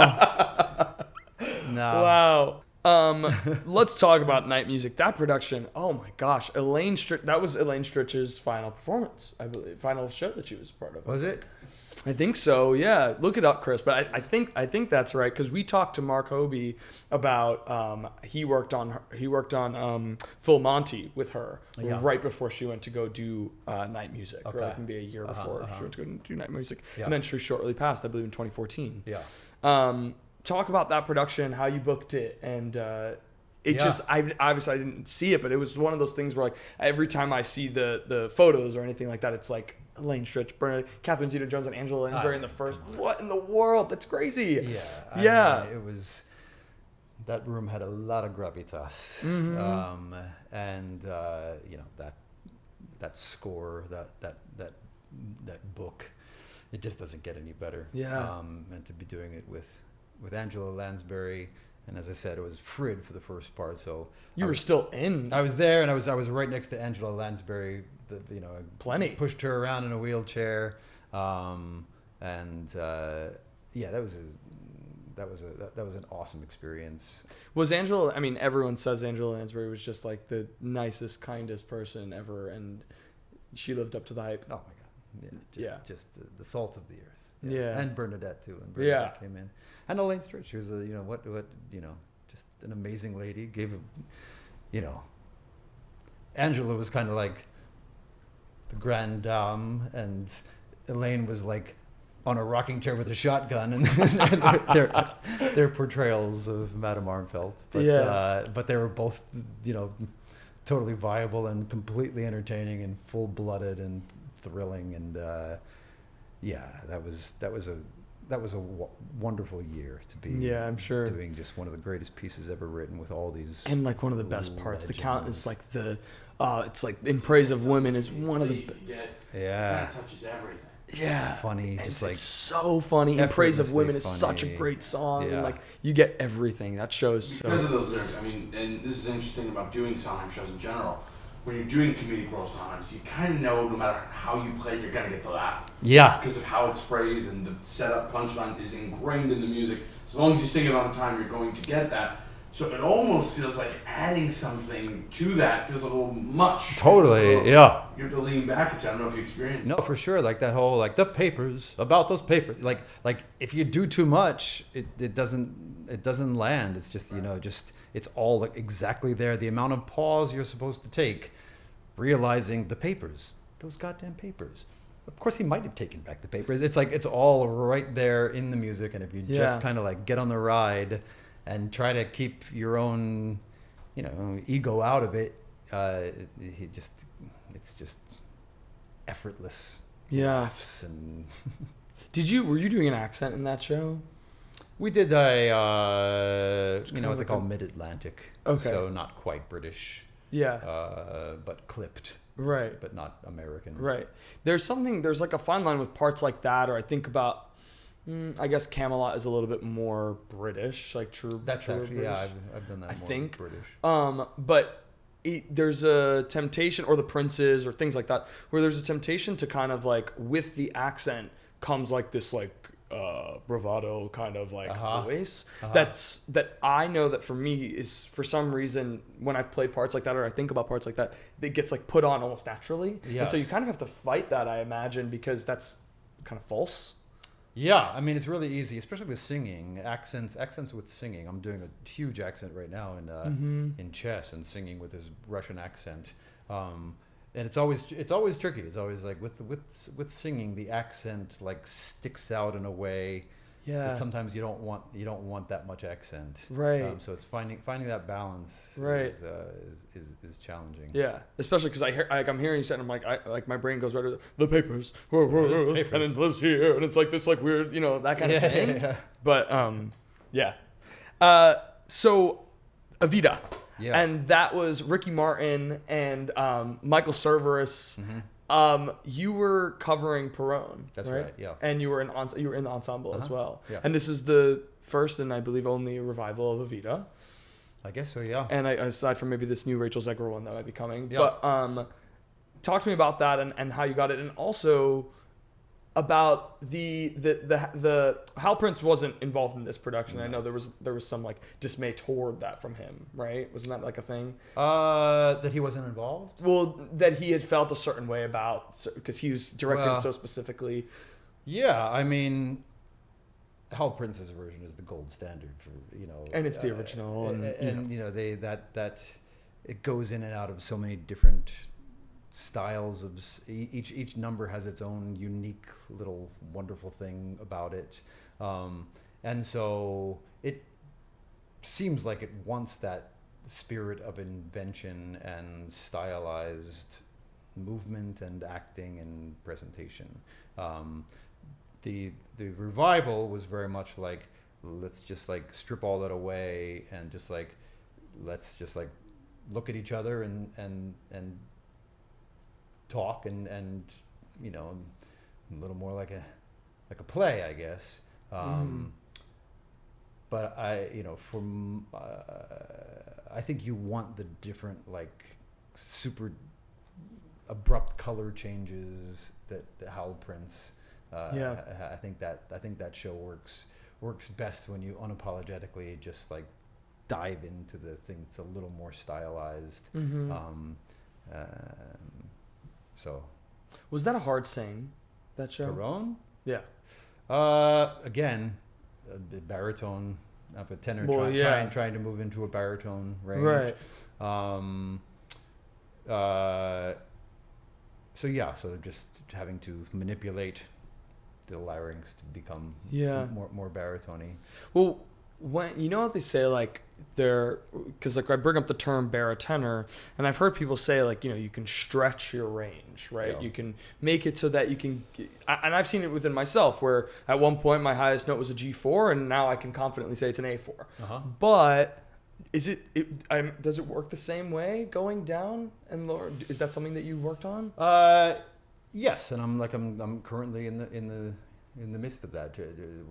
No. Wow. Let's talk about Night Music. That production, oh my gosh. Elaine Stritch, that was Elaine Stritch's final performance, I believe. Final show that she was a part of. Was it? I think so, yeah. Look it up, Chris. But I think that's right, because we talked to Mark Hobie about he worked on Full Monty with her right before she went to go do Night Music. Okay. Or like maybe a year before she went to go do Night Music. Yeah. And then she shortly passed, I believe in 2014. Yeah. Talk about that production, how you booked it, and just I didn't see it, but it was one of those things where like every time I see the photos or anything like that, it's like Elaine Stritch, Bernadette, Catherine Zeta-Jones, and Angela Lansbury in the first. What in the world? That's crazy. Yeah. I mean, it was. That room had a lot of gravitas, and that score, that book, it just doesn't get any better. Yeah. And to be doing it with Angela Lansbury And as I said, it was Frid for the first part. So You were still in. I was there, and I was right next to Angela Lansbury. I Plenty. pushed her around in a wheelchair, yeah, that was an awesome experience. Was Angela, I mean, everyone says Angela Lansbury was just like the nicest, kindest person ever, and she lived up to the hype. Oh my God. Just the salt of the earth. Yeah. And Bernadette too. And Bernadette came in. And Elaine Stritch, she was just an amazing lady. Angela was kind of like the grande dame, and Elaine was like on a rocking chair with a shotgun, and their portrayals of Madame Armfeldt. But they were both, totally viable and completely entertaining and full-blooded and thrilling, and that was a wonderful year to be. Yeah, I'm sure. Doing just one of the greatest pieces ever written with all these. And like one of the best parts, the count is like it's like In Praise of Women is one of the. Kind of touches everything. Yeah, funny. It's so funny. In Praise of Women is such a great song, and like you get everything. That shows because of those lyrics. I mean, and this is interesting about doing Sondheim shows in general. When you're doing comedic roles, sometimes you kind of know no matter how you play, you're gonna get the laugh. Yeah. Because of how it's phrased, and the setup punchline is ingrained in the music. As long as you sing it on time, you're going to get that. So it almost feels like adding something to that feels a little much. Totally, so yeah. You have to lean back. I don't know if you experienced. No, for sure. Like that whole the papers about those papers. Like if you do too much, it doesn't land. It's just it's all like exactly there. The amount of pause you're supposed to take, realizing the papers, those goddamn papers. Of course, he might have taken back the papers. It's like it's all right there in the music, and if you just kind of like get on the ride and try to keep your own, ego out of it, it's just effortless laughs. And were you doing an accent in that show? We did what they call mid-Atlantic. Okay. So not quite British. Yeah. But clipped. Right. But not American. Right. There's like a fine line with parts like that, or I think about, I guess Camelot is a little bit more British, like true. That's true actually, British. I've done that I more think. British. But there's a temptation, or The Princes, or things like that, where there's a temptation to kind of like, with the accent comes like this like bravado kind of like voice. That I know that for me is, for some reason, when I've played parts like that, or I think about parts like that, it gets like put on almost naturally. Yes. And so you kind of have to fight that, I imagine, because that's kind of false. Yeah, I mean, it's really easy, especially with singing. Accents with singing. I'm doing a huge accent right now in chess, and singing with this Russian accent. And it's always tricky. It's always like with singing, the accent like sticks out in a way that sometimes you don't want that much accent. Right. So it's finding that balance. Right. Is challenging. Yeah, especially because I'm hearing you say, and I'm like my brain goes right to the papers, and it lives here, and it's like this like weird, that kind of thing. Yeah. But so Evita. Yeah. And that was Ricky Martin and Michael Cerveris. Mm-hmm. You were covering Perón. That's right. Yeah. And you were in the ensemble as well. Yeah. And this is the first and I believe only revival of Evita. I guess so. Yeah. And aside from maybe this new Rachel Zegler one that might be coming. Yeah. But talk to me about that and how you got it, and also about the Hal Prince wasn't involved in this production. No. I know there was some like dismay toward that from him, right? Wasn't that like a thing? That he wasn't involved? Well, that he had felt a certain way about, because he was directed so specifically. Yeah, I mean, Hal Prince's version is the gold standard for and it's the original, and that it goes in and out of so many different styles of each number has its own unique little wonderful thing about it, and so it seems like it wants that spirit of invention and stylized movement and acting and presentation. The revival was very much like, let's just like strip all that away and just like let's just like look at each other and talk and a little more like a play, I guess. but I think you want the different like super abrupt color changes that Howell prints. I think that show works best when you unapologetically just like dive into the thing that's a little more stylized. So was that a hard saying, that show? Perron? Yeah. Again, the baritone, up a tenor, trying to move into a baritone range. Right. So just having to manipulate the larynx to become more baritone-y. Well, when you know what they say, like because like I bring up the term barotenor, and I've heard people say like, you know, you can stretch your range, right? Yeah. You can make it so that you can, and I've seen it within myself where at one point my highest note was a G4, and now I can confidently say it's an A4. But does it work the same way going down and lower? Is that something that you worked on? Yes, and I'm currently in the midst of that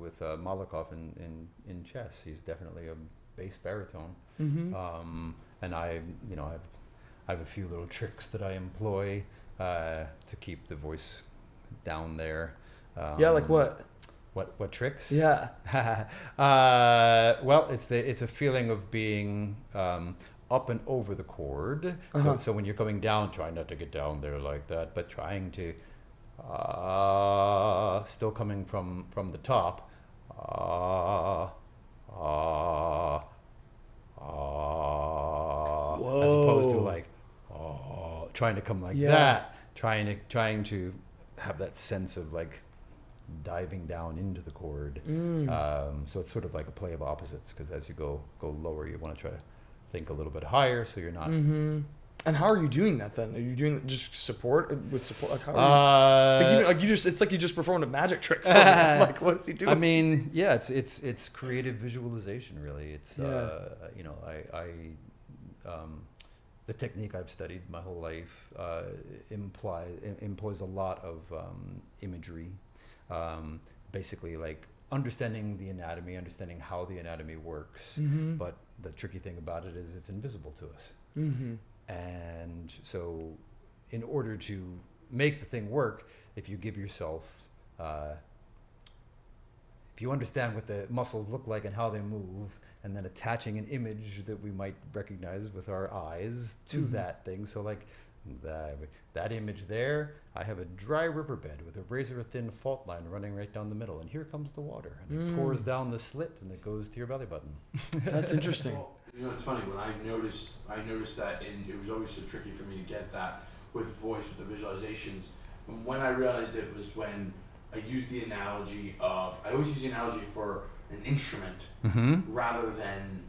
with Molokov in chess. He's definitely a bass baritone, and I have a few little tricks that I employ to keep the voice down there. Like what? What tricks? Yeah. Well, it's a feeling of being up and over the chord. So when you're coming down, try not to get down there like that, but trying to still coming from the top. As opposed to like trying to come like that, trying to have that sense of like diving down into the chord. So it's sort of like a play of opposites, because as you go lower, you want to try to think a little bit higher, so you're not. And how are you doing that then? Are you doing just support? Like how are you, it's like you just performed a magic trick for him. Like, what is he doing? I mean, yeah, it's creative visualization, really. It's the technique I've studied my whole life employs a lot of imagery, basically like understanding the anatomy, understanding how the anatomy works. But the tricky thing about it is it's invisible to us. And so in order to make the thing work, if you give yourself, if you understand what the muscles look like and how they move, and then attaching an image that we might recognize with our eyes to that thing. So like that image there, I have a dry riverbed with a razor-thin fault line running right down the middle, and here comes the water, and it pours down the slit, and it goes to your belly button. That's interesting. Well, you know, it's funny, when I noticed that, and it was always so tricky for me to get that with voice, with the visualizations. And when I realized it was when I used the analogy of, I always use the analogy for an instrument rather than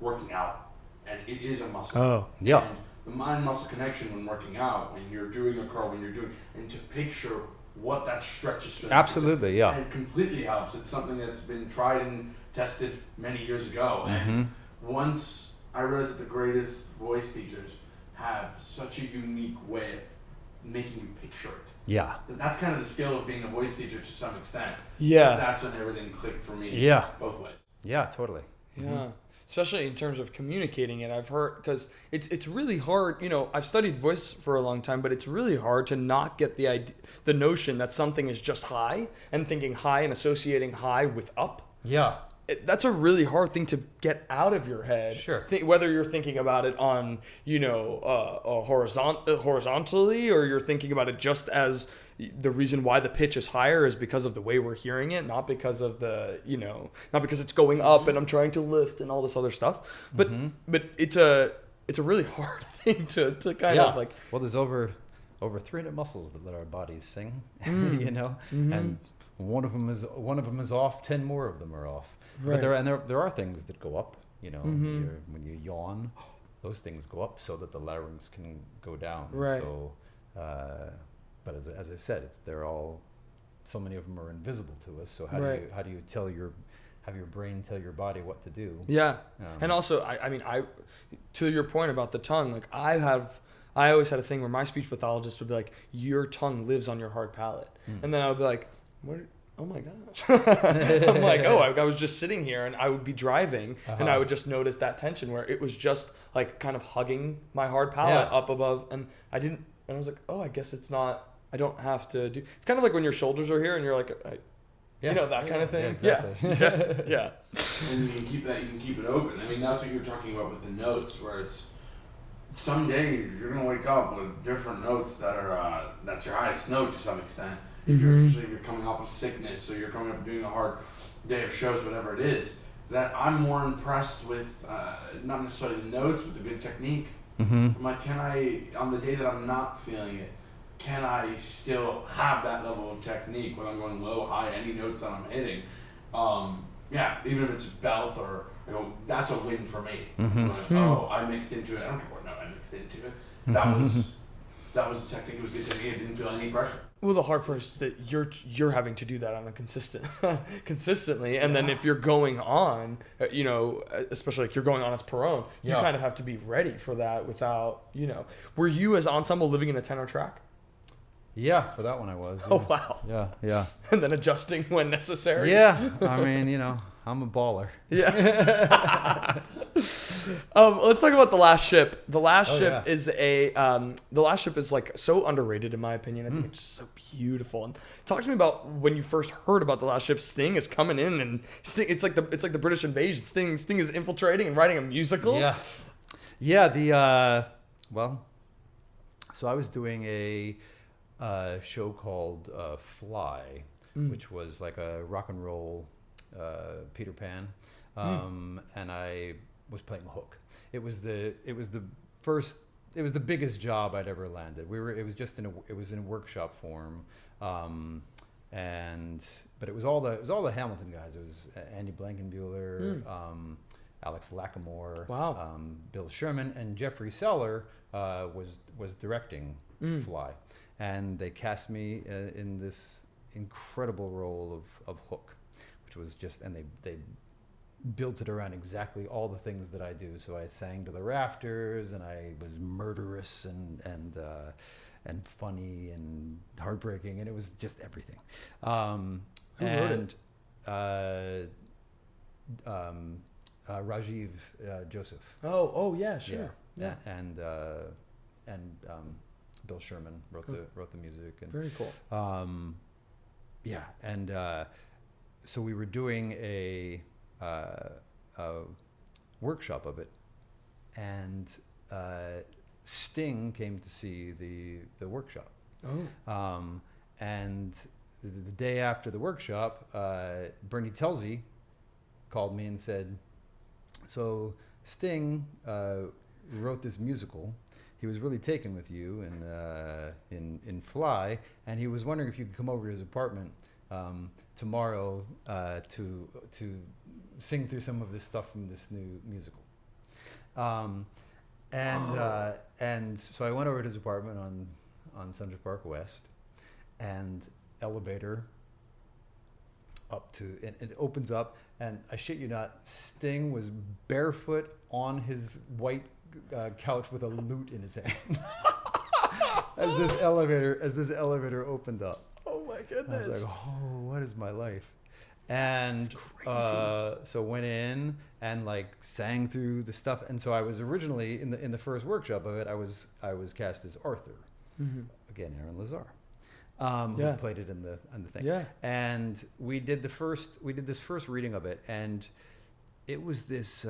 working out. And it is a muscle. Oh, yeah. And the mind-muscle connection when working out, when you're doing a curl, and to picture what that stretch is. Absolutely, yeah. And it completely helps. It's something that's been tried and tested many years ago. And once I realized that the greatest voice teachers have such a unique way of making you picture it. Yeah. That's kind of the skill of being a voice teacher to some extent. Yeah. That's when everything clicked for me. Yeah. Both ways. Yeah, totally. Yeah. Especially in terms of communicating it, I've heard, because it's really hard. You know, I've studied voice for a long time, but it's really hard to not get the notion that something is just high and thinking high and associating high with up. Yeah. That's a really hard thing to get out of your head. Sure. Whether you're thinking about it on, horizontally, or you're thinking about it just as the reason why the pitch is higher is because of the way we're hearing it, not because of not because it's going up and I'm trying to lift and all this other stuff. But it's a really hard thing to kind of like. Well, there's over 300 muscles that let our bodies sing, and one of them is off. 10 more of them are off. Right. But there are things that go up. When you yawn, those things go up so that the larynx can go down. Right. So, but as I said, so many of them are invisible to us. So how do you have your brain tell your body what to do? Yeah. And also, I mean, to your point about the tongue, like I always had a thing where my speech pathologist would be like, your tongue lives on your hard palate. And then I would be like, oh my gosh. I'm like, oh, I was just sitting here, and I would be driving, and I would just notice that tension where it was just like kind of hugging my hard palate up above, and I was like, oh, I guess it's not, I don't have to do, it's kind of like when your shoulders are here and you're like, you know, that kind of thing. Yeah, exactly. Yeah. And you can keep it open. I mean, that's what you were talking about with the notes, where it's some days you're gonna wake up with different notes that are that's your highest note to some extent. If you're coming off of sickness, or you're coming up doing a hard day of shows, whatever it is, that I'm more impressed with not necessarily the notes, but the good technique. I'm like, can I, on the day that I'm not feeling it, can I still have that level of technique when I'm going low, high, any notes that I'm hitting? Even if it's belt or, that's a win for me. Like, oh, I mixed into it. I don't care what note I mixed into it. That was the technique. It was good technique. I didn't feel any pressure. Well, the hard part is that you're having to do that on a consistently, and then if you're going on, especially like you're going on as Perone, you kind of have to be ready for that without, Were you as ensemble living in a tenor track? Yeah, for that one I was. Oh, wow. Yeah. And then adjusting when necessary. Yeah, I mean, I'm a baller. Yeah. Let's talk about The Last Ship. The Last Ship is like so underrated in my opinion. I think it's just so beautiful. And talk to me about when you first heard about The Last Ship. Sting is coming in, and Sting, it's like the British invasion. Sting is infiltrating and writing a musical. Yeah. So I was doing a show called Fly, which was like a rock and roll Peter Pan, and I was playing Hook. It was the biggest job I'd ever landed. It was in a workshop form, but it was all the Hamilton guys. It was Andy Blankenbuehler, Alex Lacamoire, Bill Sherman, and Jeffrey Seller was directing Fly. And they cast me in this incredible role of Hook, which was and they built it around exactly all the things that I do. So I sang to the rafters, and I was murderous and funny and heartbreaking, and it was just everything. Who wrote it? Rajiv Joseph. Oh yeah, sure. Yeah. And Bill Sherman wrote the music. And, very cool. So we were doing a workshop of it, and Sting came to see the workshop. And the day after the workshop, Bernie Telsey called me and said, so Sting wrote this musical. He was really taken with you in Fly, and he was wondering if you could come over to his apartment tomorrow to sing through some of this stuff from this new musical. And so I went over to his apartment on Central Park West, and elevator up to, and it opens up, and I shit you not, Sting was barefoot on his white couch with a lute in his hand as this elevator opened up. Oh my goodness! I was like, oh, what is my life? And so went in and like sang through the stuff. And so I was originally in the first workshop of it. I was cast as Arthur, again Aaron Lazar, who played it in the thing. Yeah. And we did this first reading of it, and it was this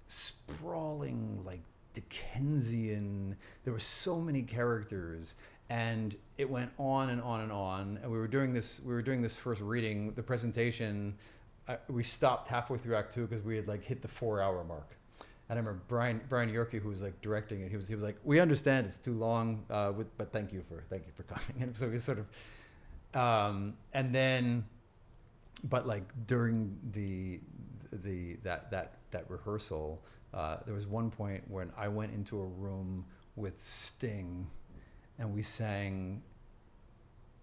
sprawling, like Dickensian. There were so many characters, and it went on and on and on. And we were doing this first reading, the presentation. We stopped halfway through Act 2 because we had like hit the 4-hour mark. And I remember Brian Yorkie, who was like directing it, he was like, "We understand it's too long, but thank you for coming." And so we sort of, and then, but like during that rehearsal, there was one point when I went into a room with Sting, and we sang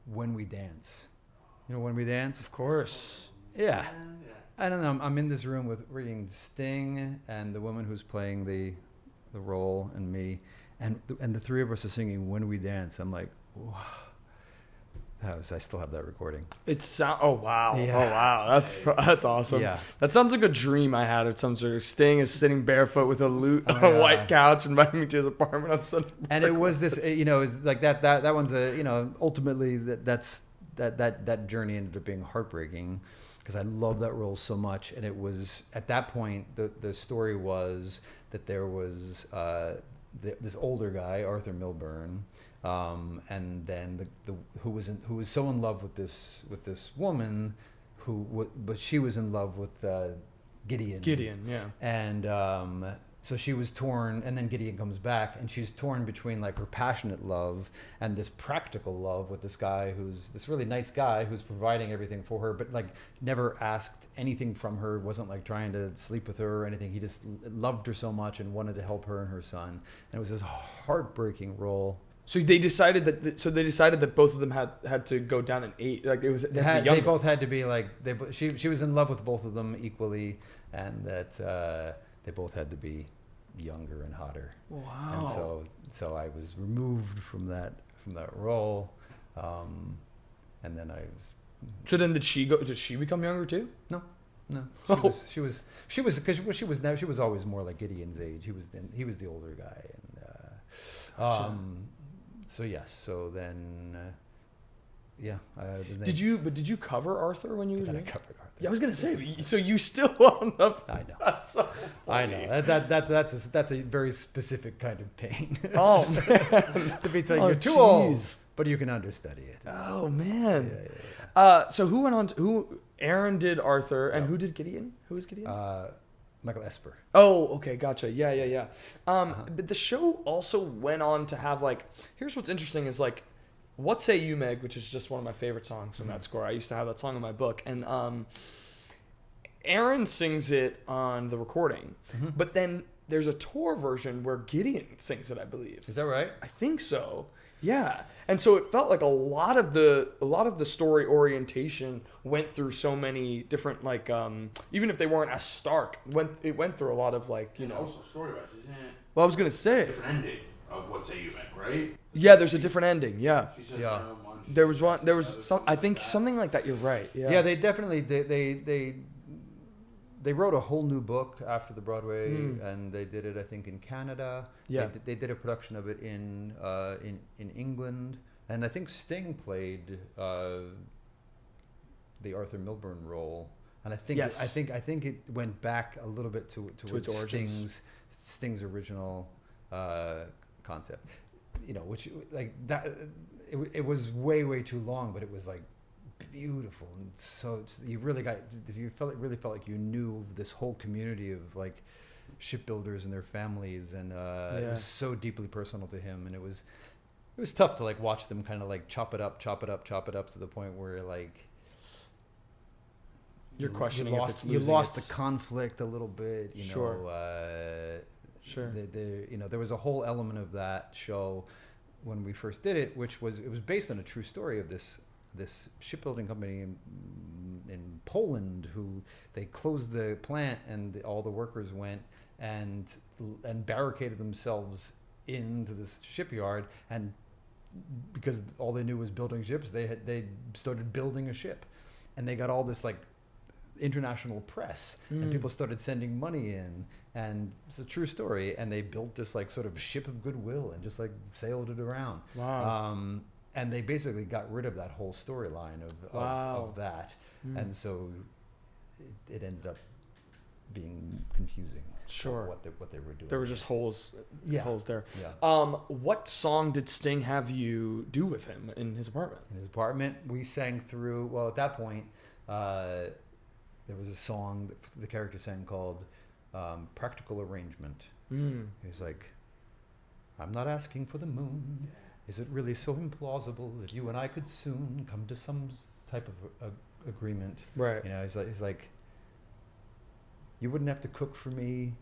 "When We Dance." You know "When We Dance"? Of course. Yeah. I don't know. I'm in this room with reading Sting and the woman who's playing the role and me, and the three of us are singing "When We Dance." I'm like, wow, I still have that recording. Oh wow! Yeah. Oh wow! That's awesome. Yeah. That sounds like a dream I had of some sort of sitting barefoot with a lute on Oh, a yeah. white couch, inviting me to his apartment on Sunday. And it was this, it's like that one's ultimately that journey ended up being heartbreaking because I loved that role so much. And it was at that point, the story was that there was this older guy, Arthur Milburn, and then who was so in love with this woman but she was in love with Gideon. Gideon, yeah. And so she was torn, and then Gideon comes back, and she's torn between like her passionate love and this practical love with this guy who's this really nice guy who's providing everything for her, but like never asked anything from her, wasn't like trying to sleep with her or anything. He just loved her so much and wanted to help her and her son. And it was this heartbreaking role. So they decided that both of them had to go down in age. Like They both had to be like she was in love with both of them equally, and that they both had to be younger and hotter. Wow. And so I was removed from that role, and then I was. So then did she become younger too? No. Oh. She was because she was always more like Gideon's age. He was the older guy, and Gotcha. so yes. So then, yeah. Did you cover Arthur when you were Then I young? covered Arthur. Yeah, I was gonna say. So you still wound up. I know. That's so I funny. know. That's a very specific kind of pain. Oh man. To be saying Oh, you're too old, jeez. but you can understudy it. Oh man. Yeah. So who went on? Who? Aaron did Arthur, and who did Gideon? Who was Gideon? Michael Esper. Oh, okay, gotcha. Yeah. But the show also went on to have like. Here's what's interesting is like, "What Say You, Meg," which is just one of my favorite songs from that score. I used to have that song in my book, and Aaron sings it on the recording, but then there's a tour version where Gideon sings it, I believe. Is that right? I think so. Yeah. And so it felt like a lot of the story orientation went through so many different like even if they weren't as stark, it went through a lot of like, you And know. also story-wise, isn't it Well, I was going to say. different ending of What Say You, Meg, right? Yeah, there's a different ending. Yeah. She says Yeah. no, one, she There was says one there the was other, some I think like that. something like that. You're right. Yeah. Yeah, they definitely they wrote a whole new book after the Broadway, and they did it I think in Canada. Yeah. They did a production of it in England, and I think Sting played the Arthur Milburn role, and I think Yes. I think it went back a little bit to its origins. Sting's original concept, which like that it was way too long, but it was like beautiful, and so you really felt like you knew this whole community of like shipbuilders and their families, and it was so deeply personal to him, and it was tough to like watch them kind of like chop it up to the point where like You're questioning you if lost, it's you losing lost its- the conflict a little bit, Sure. Sure. There was a whole element of that show when we first did it, which was based on a true story of this shipbuilding company in Poland who they closed the plant, and all the workers went and barricaded themselves into this shipyard, and because all they knew was building ships, they started building a ship, and they got all this like international press, and people started sending money in, and it's a true story, and they built this like sort of ship of goodwill and just like sailed it around. Wow. And they basically got rid of that whole storyline of that, and so it ended up being confusing. Sure. What they were doing. There were just holes there. Yeah. What song did Sting have you do with him in his apartment? In his apartment, we sang through. Well, at that point, there was a song that the character sang called "Practical Arrangement." He's like, "I'm not asking for the moon. Is it really so implausible that you and I could soon come to some type of agreement?" Right. He's like, "You wouldn't have to cook for me.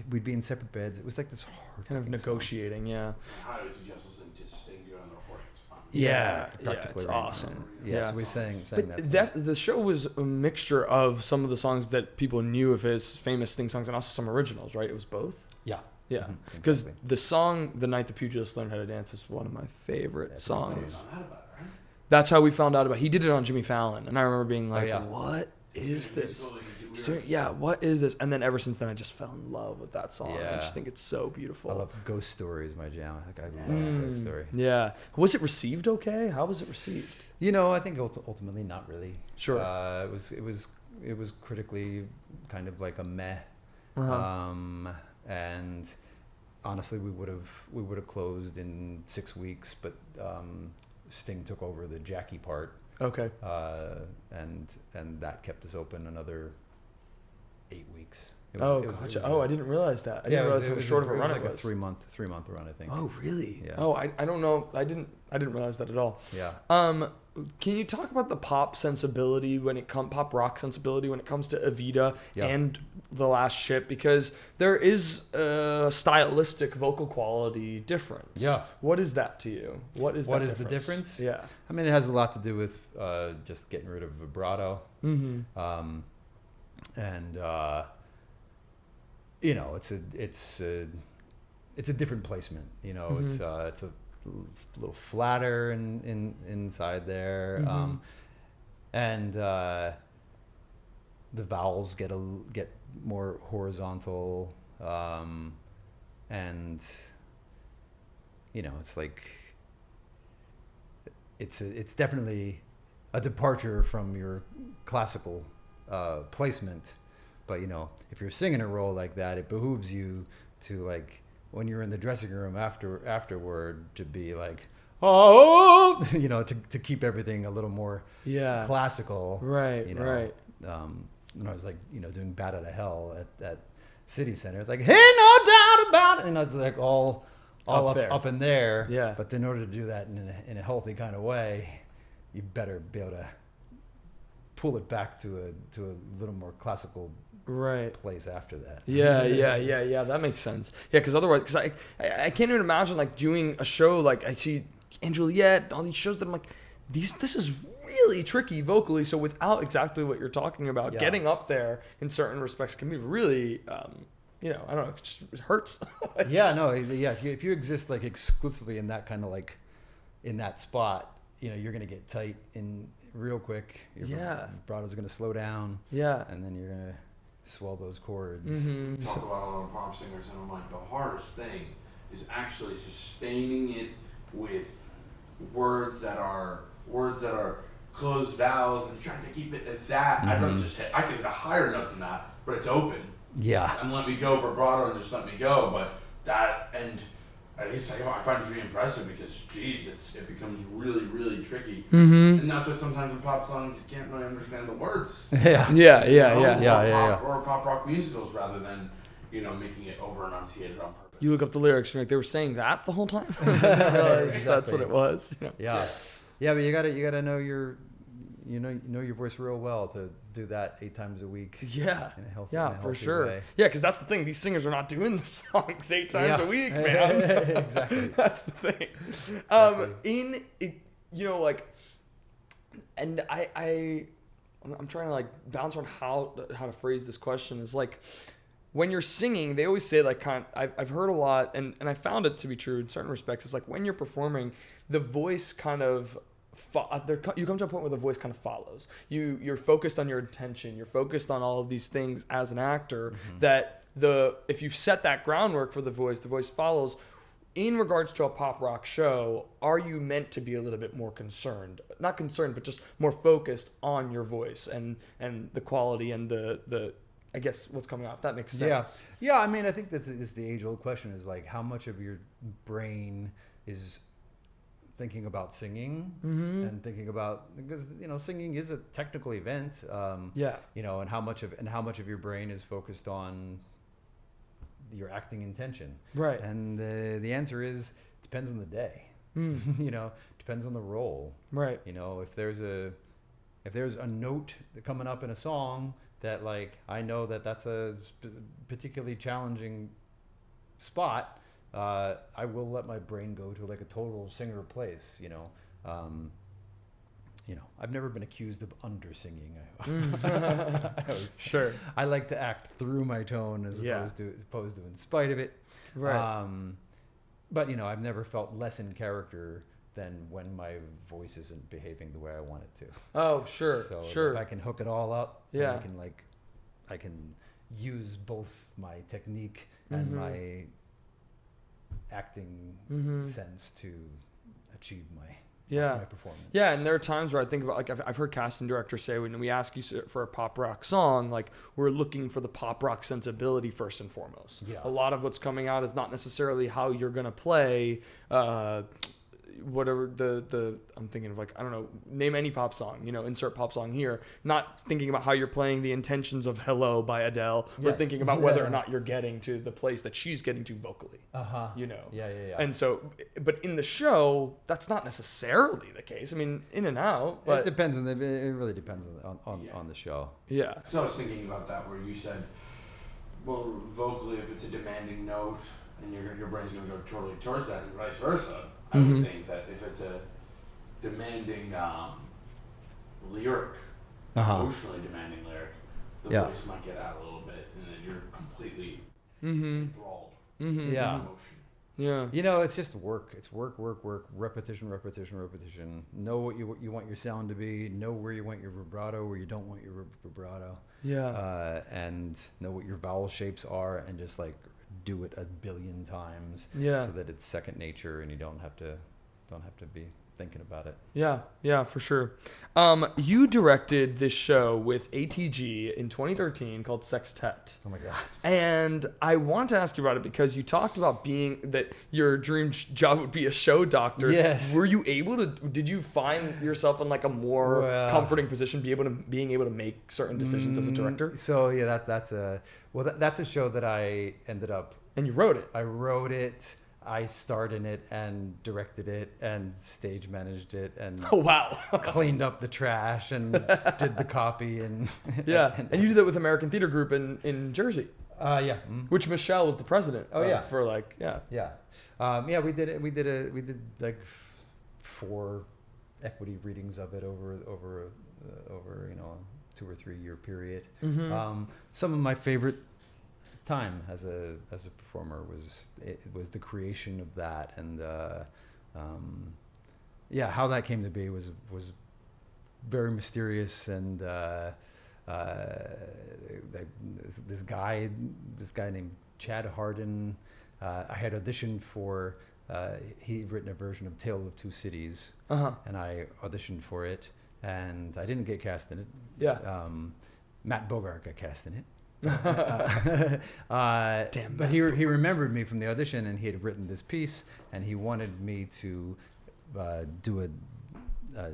We'd be in separate beds." It was like this hard Kind of negotiating, yeah. I highly suggest listening to Sting do it on the recording. It's fun. Yeah, Practical it's arrangement. awesome. Yes, Yeah. we sang But that. the show was a mixture of some of the songs that people knew of his famous Sting songs and also some originals, right? It was both? Yeah. Yeah, because the song "The Night the Pugilist Learned How to Dance" is one of my favorite songs. That's how we found out about it. He did it on Jimmy Fallon, and I remember being like, "What is this? Yeah, what is this?" And then ever since then, I just fell in love with that song. I just think it's so beautiful. I love Ghost Stories, my jam. I love Ghost Story. Yeah. Was it received okay? How was it received? I think ultimately not really. Sure. It was critically kind of like a meh. And honestly, we would have closed in 6 weeks, but Sting took over the Jackie part. Okay. And that kept us open another 8 weeks. Gotcha. I didn't realize that. I didn't realize how short of a run it was. Like a 3-month run, I think. Oh, really? Yeah. Oh, I don't know. I didn't realize that at all. Yeah. Can you talk about the pop sensibility pop rock sensibility when it comes to Evita and The Last Ship? Because there is a stylistic vocal quality difference. Yeah. What is that to you? What is the difference? Yeah. I mean, it has a lot to do with just getting rid of vibrato. Mm-hmm. And it's a different placement. It's a little flatter inside there, and the vowels get more horizontal, and it's like it's definitely a departure from your classical placement. But if you're singing a role like that, it behooves you to, like, when you're in the dressing room afterward, to be like, oh, to keep everything a little more classical. Right. Right. When I was like, doing Bat Out of Hell at City Center, it's like, hey, no doubt about it. And it's like all up in there. Yeah. But in order to do that in a healthy kind of way, you better be able to pull it back to a little more classical place after that. Yeah. That makes sense. Yeah, because otherwise, I can't even imagine like doing a show like I see and Juliet, all these shows that I'm like, this is really tricky vocally. So without exactly what you're talking about, getting up there in certain respects can be really, I don't know, it hurts. If you exist like exclusively in that kind of like in that spot, you're gonna get tight in real quick. Your vibrato's gonna slow down. Yeah, and then you're gonna swell those chords. Mm-hmm. Talk about a lot of pop singers, and I'm like, the hardest thing is actually sustaining it with words that are closed vowels and trying to keep it at that. I don't just I can hit a higher note than that, but it's open. Yeah, and let me go vibrato and just let me go. But that, and at least I find it to be impressive because, geez, it becomes really, really tricky. Mm-hmm. And that's why sometimes in pop songs you can't really understand the words. Or pop rock musicals rather than, making it over enunciated on purpose. You look up the lyrics and you're like, they were saying that the whole time? I didn't realize exactly. That's what it was. Yeah, but you gotta know your voice real well to do that 8 times a week. Yeah, in a healthy for sure. Way. Yeah, because that's the thing. These singers are not doing the songs 8 times a week, man. Exactly. That's the thing. Exactly. And I'm trying to like bounce on how to phrase this question. Is like, when you're singing, they always say like I've heard a lot, and I found it to be true in certain respects. It's like when you're performing, the voice kind of you come to a point where the voice kind of follows. You're focused on your intention. You're focused on all of these things as an actor. Mm-hmm. That if you've set that groundwork for the voice follows. In regards to a pop rock show, are you meant to be a little bit more concerned? Not concerned, but just more focused on your voice and the quality and the I guess what's coming out, if that makes sense. Yeah. I mean, I think this is the age-old question is like how much of your brain is thinking about singing and thinking about, because singing is a technical event. And how much of your brain is focused on your acting intention. Right. And the answer is depends on the day. Depends on the role. Right. If there's a note coming up in a song that like I know that's a particularly challenging spot, I will let my brain go to like a total singer place, I've never been accused of under-singing. Sure. I like to act through my tone as opposed to in spite of it. Right. But I've never felt less in character than when my voice isn't behaving the way I want it to. Oh, sure. So sure. if I can hook it all up, Yeah. I can use both my technique and my acting sense to achieve my performance. Yeah, and there are times where I think about, like, I've heard casting directors say, when we ask you for a pop rock song, like, we're looking for the pop rock sensibility first and foremost. Yeah. A lot of what's coming out is not necessarily how you're gonna play whatever I'm thinking of, like, I don't know, name any pop song, insert pop song here, not thinking about how you're playing the intentions of Hello by Adele. We're thinking about whether or not you're getting to the place that she's getting to vocally. Yeah. And so, but in the show, that's not necessarily the case. I mean, in and out, but it depends it really depends on the show. Yeah. So I was thinking about that where you said, well, vocally, if it's a demanding note and your brain's going to go totally towards that, and vice versa, I would think that if it's a demanding lyric, emotionally demanding lyric, the voice might get out a little bit, and then you're completely enthralled in emotion. Yeah. It's just work. It's work, repetition. Know what you want your sound to be. Know where you want your vibrato, where you don't want your vibrato. Yeah. And know what your vowel shapes are, and just like do it a billion times. Yeah. So that it's second nature, and you don't have to be thinking about it. Yeah, for sure. You directed this show with ATG in 2013 called Sextet. Oh my God. And I want to ask you about it because you talked about that your dream job would be a show doctor. Yes. Were you did you find yourself in like a more comforting position, being able to make certain decisions as a director? So yeah, that's a show that I ended up. And you wrote it. I wrote it. I starred in it and directed it and stage managed it and oh wow, cleaned up the trash and did the copy and and you did that with American Theater Group in Jersey. Which Michelle was the president. For like we did we did like 4 equity readings of it over a 2 or 3 year period. Some of my favorite time as a performer was the creation of that, and how that came to be was very mysterious, and this guy named Chad Hardin, I had auditioned for. He'd written a version of Tale of Two Cities, and I auditioned for it, and I didn't get cast in it. Matt Bogart got cast in it. Damn. But he remembered me from the audition, and he had written this piece, and he wanted me to do a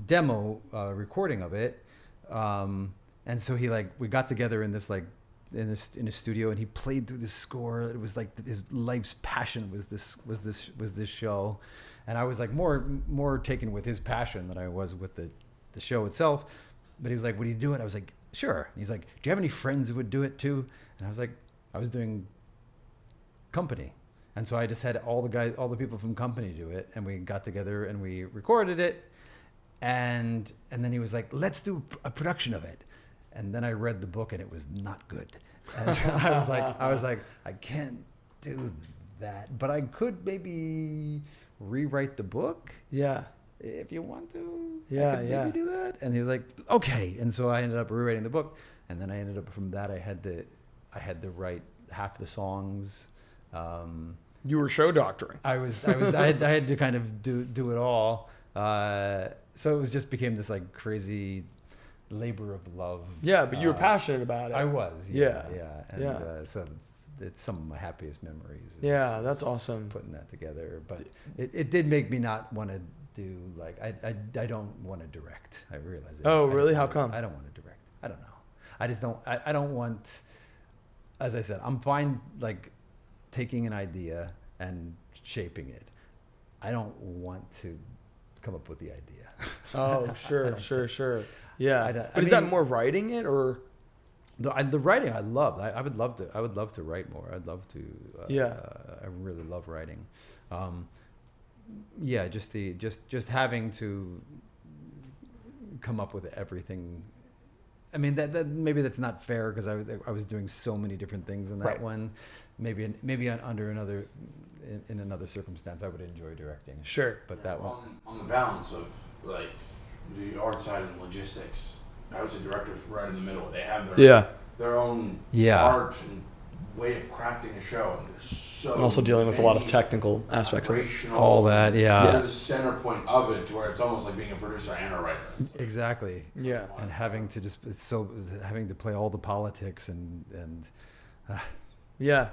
demo recording of it, and so we got together in a studio, and he played through the score. It was like his life's passion was this show, and I was like more taken with his passion than I was with the show itself. But he was like, "Would you do it?" I was like, "Sure." And he's like, "Do you have any friends who would do it too?" And I was like, I was doing Company. And so I just had all the people from Company do it, and we got together and we recorded it. And then he was like, "Let's do a production of it." And then I read the book, and it was not good. And so I was like, I can't do that, but I could maybe rewrite the book. Yeah. If you want to, I could maybe do that. And he was like, okay. And so I ended up rewriting the book, and then I ended up from that I had to write half the songs. You were show doctoring. I had to kind of do it all. So it just became this like crazy labor of love. Yeah, but you were passionate about it. I was. Yeah. And so it's some of my happiest memories. Yeah, that's awesome. Putting that together, but it did make me not want to do like I don't want to direct. I realize it. Oh, really? How come? I don't want to direct. I don't know. I just don't. I don't want. As I said, I'm fine like taking an idea and shaping it. I don't want to come up with the idea. Oh, sure. Yeah. But is that more writing it or? The writing I love. I would love to write more. I'd love to. I really love writing. Just having to come up with everything. I mean, that maybe that's not fair because I was doing so many different things in that one. Maybe under another in another circumstance I would enjoy directing. Sure. But that one on the balance of like the art side and logistics, I would say directors right in the middle. They have their own art and way of crafting a show, and there's so and also dealing with a lot of technical aspects of it. All that, They're the center point of it, to where it's almost like being a producer and a writer. Exactly. Yeah. And having to play all the politics and Yeah.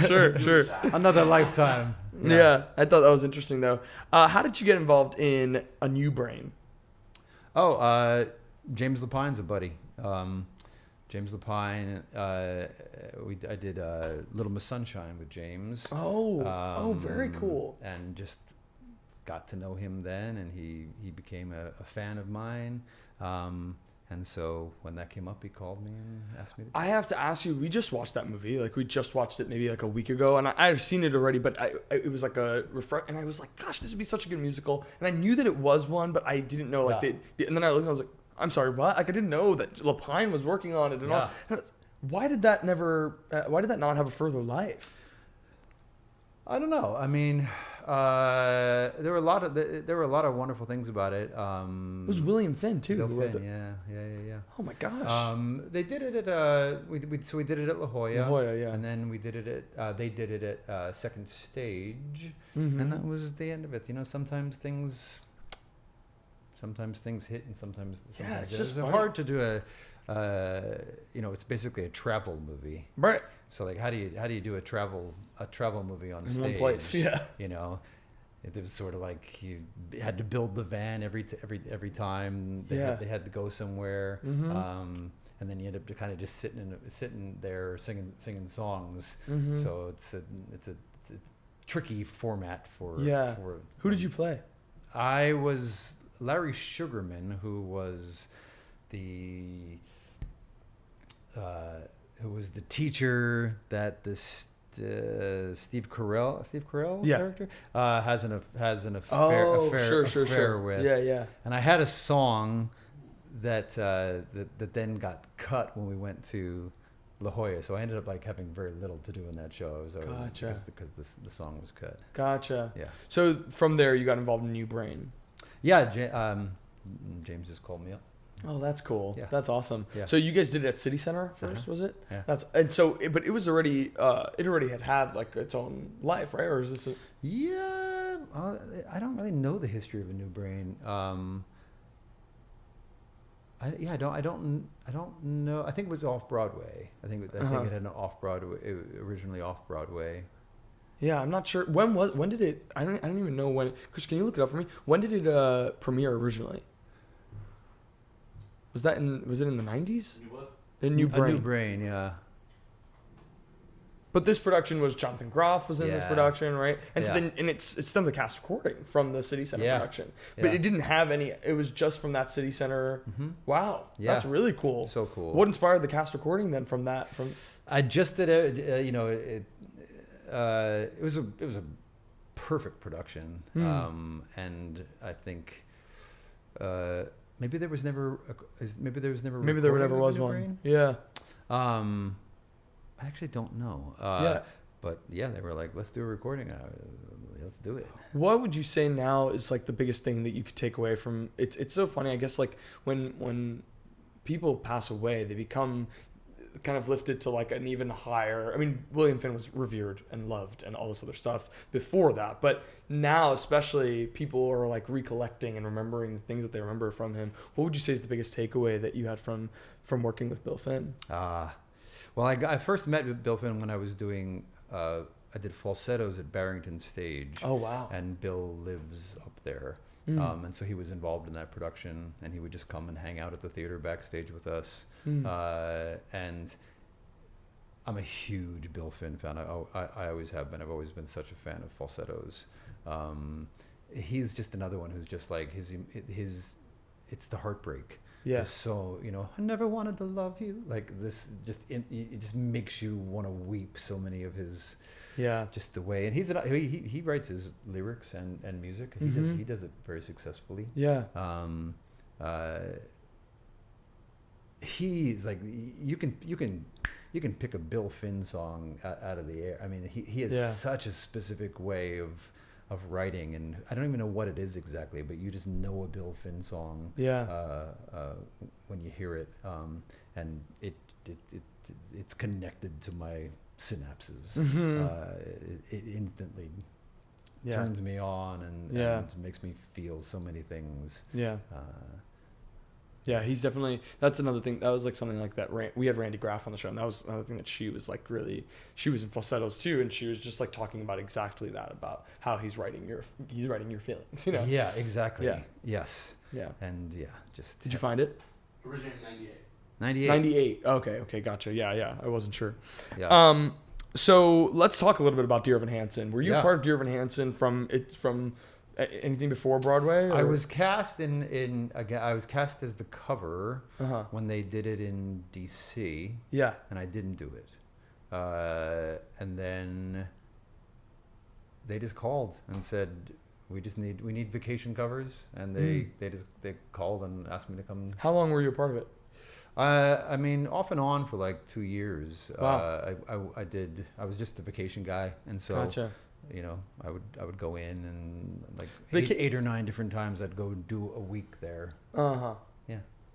Sure. Another lifetime. Yeah. I thought that was interesting though. How did you get involved in A New Brain? James Lapine's a buddy. James Lapine, I did Little Miss Sunshine with James. Very cool. And just got to know him then, and he became a fan of mine. And so when that came up, he called me and asked me to. I have to ask you, we just watched that movie. Like, we just watched it maybe like a week ago, and I had seen it already, but it was like a refresh, and I was like, gosh, this would be such a good musical. And I knew that it was one, but I didn't know, and then I looked and I was like, I'm sorry, what? Like, I didn't know that Lapine was working on it and all. And why did that not have a further life? I don't know. I mean, there were a lot of wonderful things about it. It was William Finn too. Yeah. Oh my gosh. They did it at we did it at La Jolla. La Jolla, yeah. And then we did it at they did it at Second Stage, and that was the end of it. You know, sometimes things hit and sometimes it's just hard to do it's basically a travel movie, right? So like how do you do a travel movie on stage? One place, yeah. You know, it was sort of like you had to build the van every time they had to go somewhere, and then you end up kind of just sitting there singing songs. So it's a tricky format for Who did you play? I was Larry Sugarman, who was the teacher that this Steve Carell character has an affair with. Yeah. And I had a song that then got cut when we went to La Jolla, so I ended up like having very little to do in that show. Gotcha. Because the song was cut. Gotcha. Yeah. So from there, you got involved in New Brain. Yeah, James just called me up. Oh, that's cool. Yeah. That's awesome. Yeah. So you guys did it at City Center first, was it? Yeah. But it was already, it already had like its own life, right? Or is this Yeah, I don't really know the history of A New Brain. I don't know. I think it was off Broadway. I think it had an originally off Broadway. Yeah, I'm not sure. When did it? I don't even know when. Chris, can you look it up for me? When did it premiere originally? Was it in the 90s? In New Brain. A New Brain, yeah. But this production was Jonathan Groff was in this production, right? And so then it's still the cast recording from the City Center production. But it didn't have any. It was just from that City Center. Wow, that's really cool. So cool. What inspired the cast recording then from that? I just did it. It was a perfect production, and I think maybe there never was one. Brain? Yeah. I actually don't know. But yeah, they were like, let's do a recording. Let's do it. What would you say now is like the biggest thing that you could take away from it? It's so funny. I guess like when people pass away, they become kind of lifted to like an even higher. I mean, William Finn was revered and loved and all this other stuff before that, but now especially people are like recollecting and remembering the things that they remember from him. What would you say is the biggest takeaway that you had from working with Bill Finn? Well, I first met Bill Finn when I was doing. I did falsettos at Barrington Stage. Oh wow! And Bill lives up there. And so he was involved in that production, and he would just come and hang out at the theater backstage with us. And I'm a huge Bill Finn fan. I always have been. I've always been such a fan of falsettos. He's just another one who's just like his. It's the heartbreak. Yeah. So I never wanted to love you. Like this, it just makes you want to weep. So many of his. Yeah, just the way, and he writes his lyrics and music. He does it very successfully. Yeah. he's like, you can pick a Bill Finn song out of the air. I mean, he has such a specific way of writing, and I don't even know what it is exactly, but you just know a Bill Finn song when you hear it, and it's connected to my synapses. It instantly turns me on and makes me feel so many things. Yeah, he's definitely, that's another thing. That was like something like that. We had Randy Graff on the show, and that was another thing that she was like she was in falsettos too, and she was just like talking about exactly that, about how he's writing your feelings, you know? Yeah, exactly. Yeah. Yes. Yeah. And just. Did you find it? Originated in 98. 98. Okay, gotcha. Yeah, I wasn't sure. Yeah. So let's talk a little bit about Dear Evan Hansen. Were you part of Dear Evan Hansen from anything before Broadway? Or? I was cast I was cast as the cover when they did it in DC. Yeah. And I didn't do it. And then they just called and said, we need vacation covers, and they called and asked me to come. How long were you a part of it? I mean, off and on for like 2 years. Wow. I was just the vacation guy, and so Gotcha. you know, I would go in, and like eight or 9 different times I'd go do a week there. Yeah.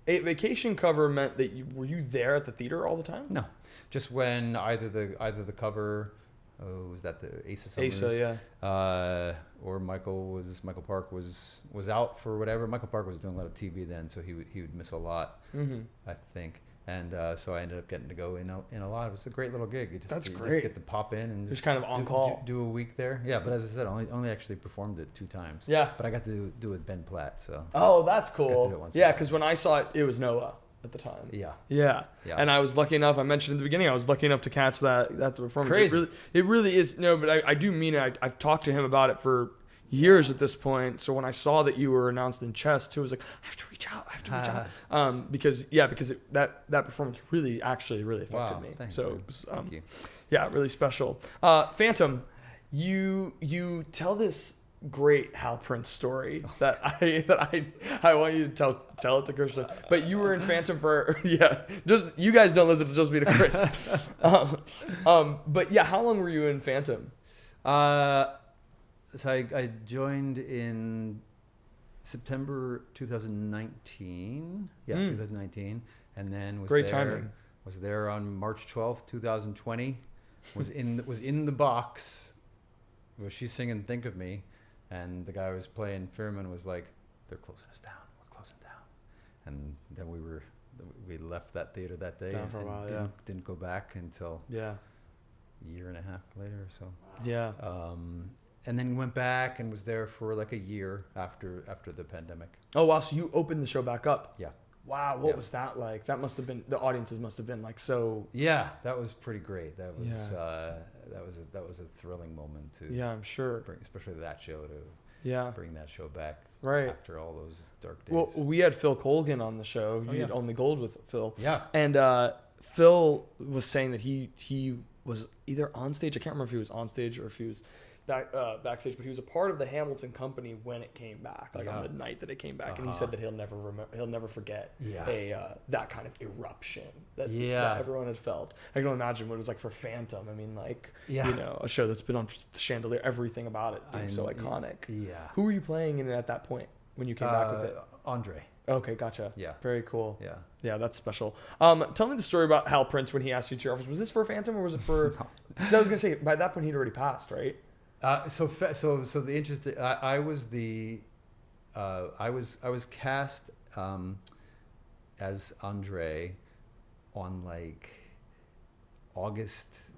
A vacation cover meant that were you there at the theater all the time? No, just when either the cover, was that the Ace of Summers? Asa, yeah. Or Michael Park was out for whatever. Michael Park was doing a lot of TV then, so he would miss a lot, I think. And so I ended up getting to go in a lot. It was a great little gig. You That's just great. Get to pop in and just kind of on call. Do a week there. Yeah, but as I said, only actually performed it 2 times. Yeah. But I got to do it with Ben Platt. So. Oh, that's cool. Got to do it once. Yeah, because when I saw it, it was Noah at the time. Yeah. And I was lucky enough. I mentioned at the beginning, I was lucky enough to catch that performance. Crazy. It really is. No, but I do mean it. I've talked to him about it for years at this point. So when I saw that you were announced in Chess too, I was like, I have to reach out. Because that performance really affected me. Thanks, so dude. it was, Thank you. Yeah, really special. Phantom, you tell this great Hal Prince story that I want you to tell it to Christian. But you were in Phantom for just you guys don't listen to just me to Chris. But yeah, how long were you in Phantom? So I joined in September 2019. Yeah, 2019, and then was there on March 12th, 2020. Was in the box. Was she singing "Think of Me"? And the guy who was playing Fearman was like, "They're closing us down. We're closing down." And then we left that theater that day Down for a while, didn't go back until a year and a half later or so. Yeah. And then went back and was there for like a year after the pandemic. Oh wow! So you opened the show back up. Yeah. Wow, what was that like? That must have been, the audiences must have been like so. Yeah, that was pretty great. That was a thrilling moment to. Yeah, I'm sure. Especially that show to. Bring that show back. Right. After all those dark days. Well, we had Phil Colgan on the show. You had Only Gold with Phil. Yeah. And Phil was saying that he was either on stage. I can't remember if he was on stage or if he was backstage, but he was a part of the Hamilton company when it came back, like on the night that it came back, and he said that he'll never forget that kind of eruption that everyone had felt. I can only imagine what it was like for Phantom. I mean, like you know, a show that's been on Chandelier, everything about it being so iconic. Yeah. Who were you playing in it at that point when you came back with it? Andre. Okay, gotcha. Yeah. Very cool. Yeah. Yeah, that's special. Tell me the story about Hal Prince when he asked you to your office. Was this for Phantom or was it for? Because I was gonna say by that point he'd already passed, right? So the interesting. I was cast as Andre on like August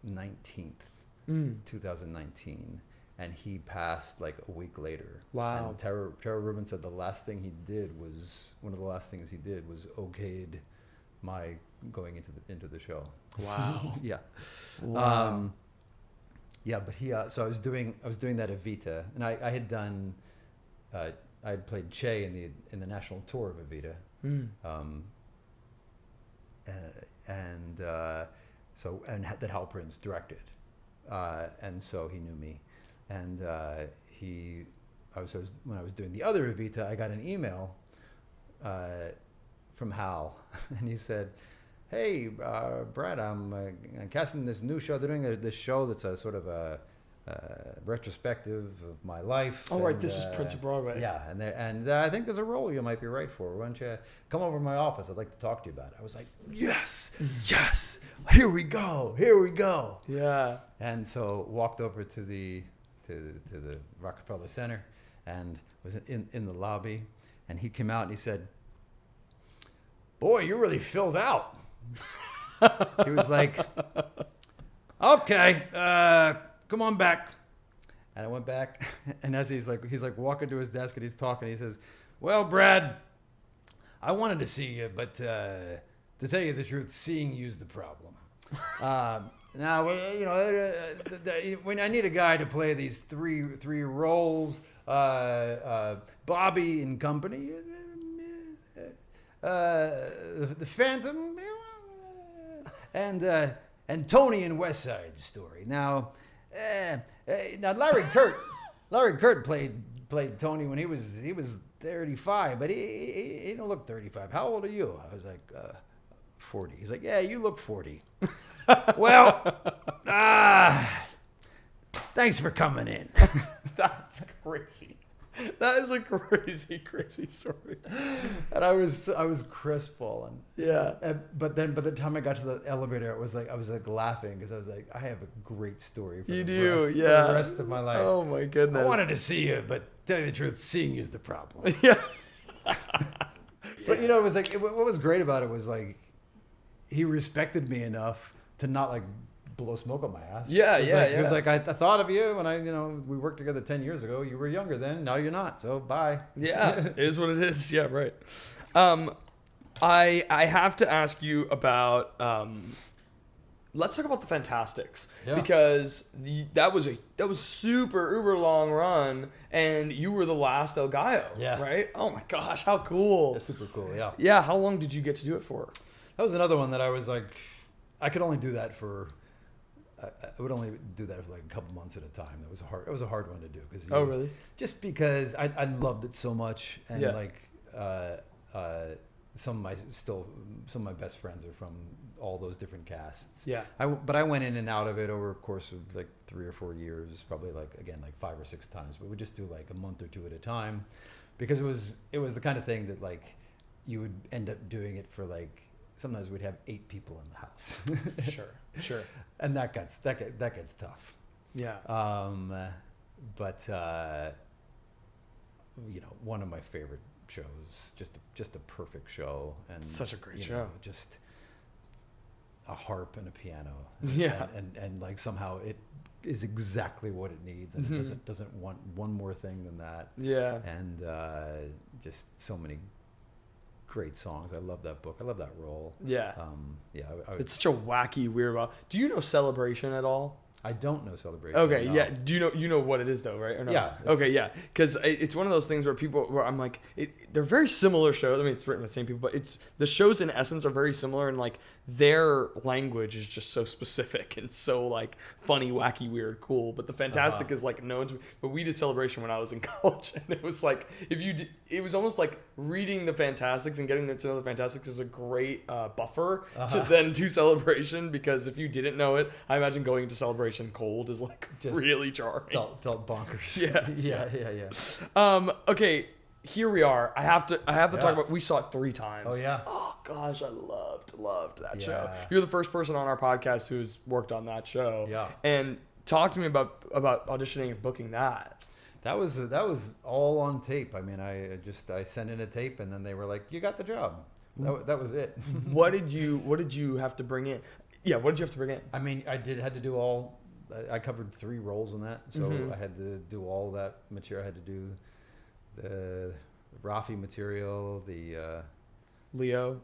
19th, 2019, and he passed like a week later. Wow. And Tara Rubin said one of the last things he did was okayed my going into the show. Wow. Yeah. Wow. Yeah, but so I was doing that Evita, and I had done, I had played Che in the national tour of Evita, that Hal Prince directed, and so he knew me, and when I was doing the other Evita, I got an email from Hal, and he said, "Hey, Brad, I'm casting this new show. They're doing this show that's a sort of a retrospective of my life." Oh, right, this is Prince of Broadway. Yeah, and I think there's a role you might be right for. Why don't you come over to my office? I'd like to talk to you about it. I was like, yes, here we go. Yeah. And so walked over to the Rockefeller Center, and was in the lobby, and he came out and he said, "Boy, you're really filled out." He was like, "Okay, come on back." And I went back, and as he's like walking to his desk and he's talking, he says, "Well, Brad, I wanted to see you, but to tell you the truth, seeing you's the problem. Now, when I need a guy to play these three roles, Bobby and company, the Phantom, and Tony in West Side Story. Now Larry Kurt played Tony when he was 35, but he don't look 35. How old are you?" I was like, 40. He's like, "Yeah, you look 40." Well, thanks for coming in. That's crazy. That is a crazy story. And I was crestfallen. Yeah. But then by the time I got to the elevator, I was like laughing because I was like, I have a great story for the rest of my life. Oh my goodness. I wanted to see you, but tell you the truth, seeing you is the problem. Yeah. But it was like, what was great about it was like, he respected me enough to not like blow smoke on my ass. Yeah, He was like, I thought of you when we worked together 10 years ago. You were younger then. Now you're not. So bye. Yeah, it is what it is. Yeah, right. I have to ask you about. Let's talk about the Fantasticks because that was super uber long run, and you were the last El Gallo. Yeah. Right. Oh my gosh, how cool! That's super cool. Yeah. Yeah. How long did you get to do it for? That was another one that I was like, I could only do that for. I would only do that for like a couple months at a time. It was a hard one to do because. Oh really? Just because I loved it so much, and some of my best friends are from all those different casts. Yeah. But I went in and out of it over a course of like 3 or 4 years, probably like 5 or 6 times. But we just do like a month or 2 at a time, because it was the kind of thing that like you would end up doing it for like. Sometimes we'd have 8 people in the house. Sure. And that gets tough. Yeah. But one of my favorite shows, just a perfect show, and such a great show. Just a harp and a piano. Yeah. And like somehow it is exactly what it needs, and it doesn't want one more thing than that. Yeah. And just so many great songs. I love that book. I love that role. Yeah. It's such a wacky, weird. Do you know Celebration at all? I don't know Celebration. Okay, no. yeah. Do you know what it is though, right? Or no? Yeah. Okay, yeah. Because it's one of those things where I'm like, they're very similar shows. I mean, it's written by the same people, but the shows in essence are very similar, and like their language is just so specific and so like funny, wacky, weird, cool. But the Fantastic is like known to. But we did Celebration when I was in college, and it was like it was almost like reading the Fantastics and getting to know the Fantastics is a great buffer to then do Celebration, because if you didn't know it, I imagine going into Celebration cold is like just really jarring. Felt bonkers. Yeah. Okay, here we are. I have to talk about. We saw it 3 times. Oh yeah. Oh gosh, I loved that show. You're the first person on our podcast who's worked on that show. Yeah. And talk to me about auditioning and booking that. That was all on tape. I mean, I sent in a tape, and then they were like, "You got the job." That was it. What did you have to bring in? Yeah, what did you have to bring in? I mean, I had to do all. I covered 3 roles in that, so I had to do all that material. I had to do the Rafi material, the Leo,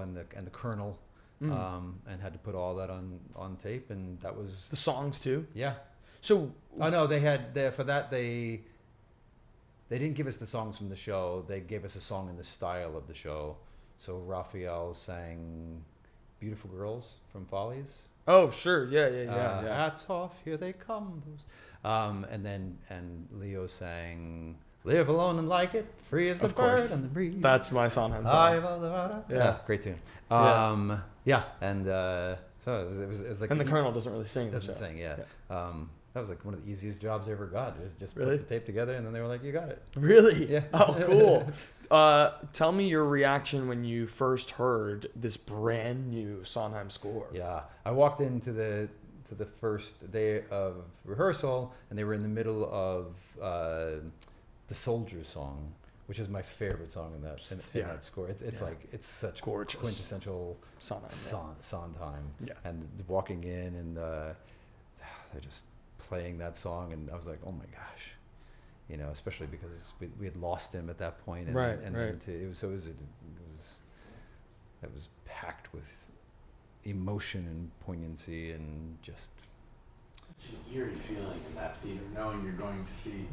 and the Colonel, and had to put all that on tape, and that was the songs too. Yeah. So no, they didn't give us the songs from the show. They gave us a song in the style of the show. So Raphael sang "Beautiful Girls" from Follies. Oh sure, yeah. Hats off, here they come. And Leo sang Live alone and like it, free as the Of course. bird and the breeze. That's my Sondheim I song. will- Yeah. Great tune. Yeah. Yeah, and so it was like And the Colonel doesn't really sing in the doesn't show. sing. Yeah. That was like one of the easiest jobs I ever got. Just Really? put the tape together, and then they were like, "You got it." Really? Yeah. Oh, cool. Tell me your reaction when you first heard this brand new Sondheim score. Yeah, I walked into the first day of rehearsal, and they were in the middle of the Soldier Song, which is my favorite song in that score. It's like it's such Gorgeous. quintessential Sondheim. Sondheim. Yeah. And walking in and they're just playing that song, and I was like, oh my gosh, especially because we had lost him at that point, and, Right, and right. it was packed with emotion and poignancy and just Such an eerie feeling in that theater, knowing you're going to see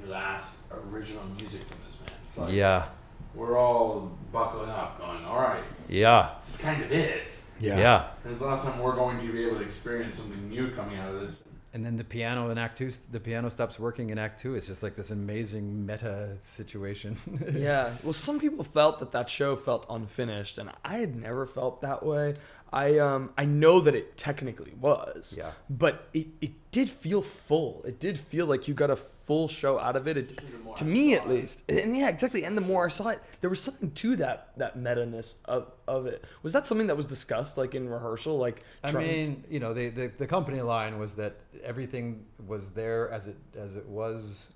the last original music from this man. It's like yeah. we're all buckling up, going, all right, Yeah. this is kind of it. Yeah. And it's the last time we're going to be able to experience something new coming out of this. And then the piano in Act 2, the piano stops working in Act 2. It's just like this amazing meta situation. Yeah. Well, some people felt that show felt unfinished, and I had never felt that way. I know that it technically was. Yeah. But it did feel full. It did feel like you got a full show out of it. To me, at least. And yeah, exactly. And the more I saw it, there was something to that meta-ness of it. Was that something that was discussed, like in rehearsal? Like, I mean, the company line was that everything was there as it was.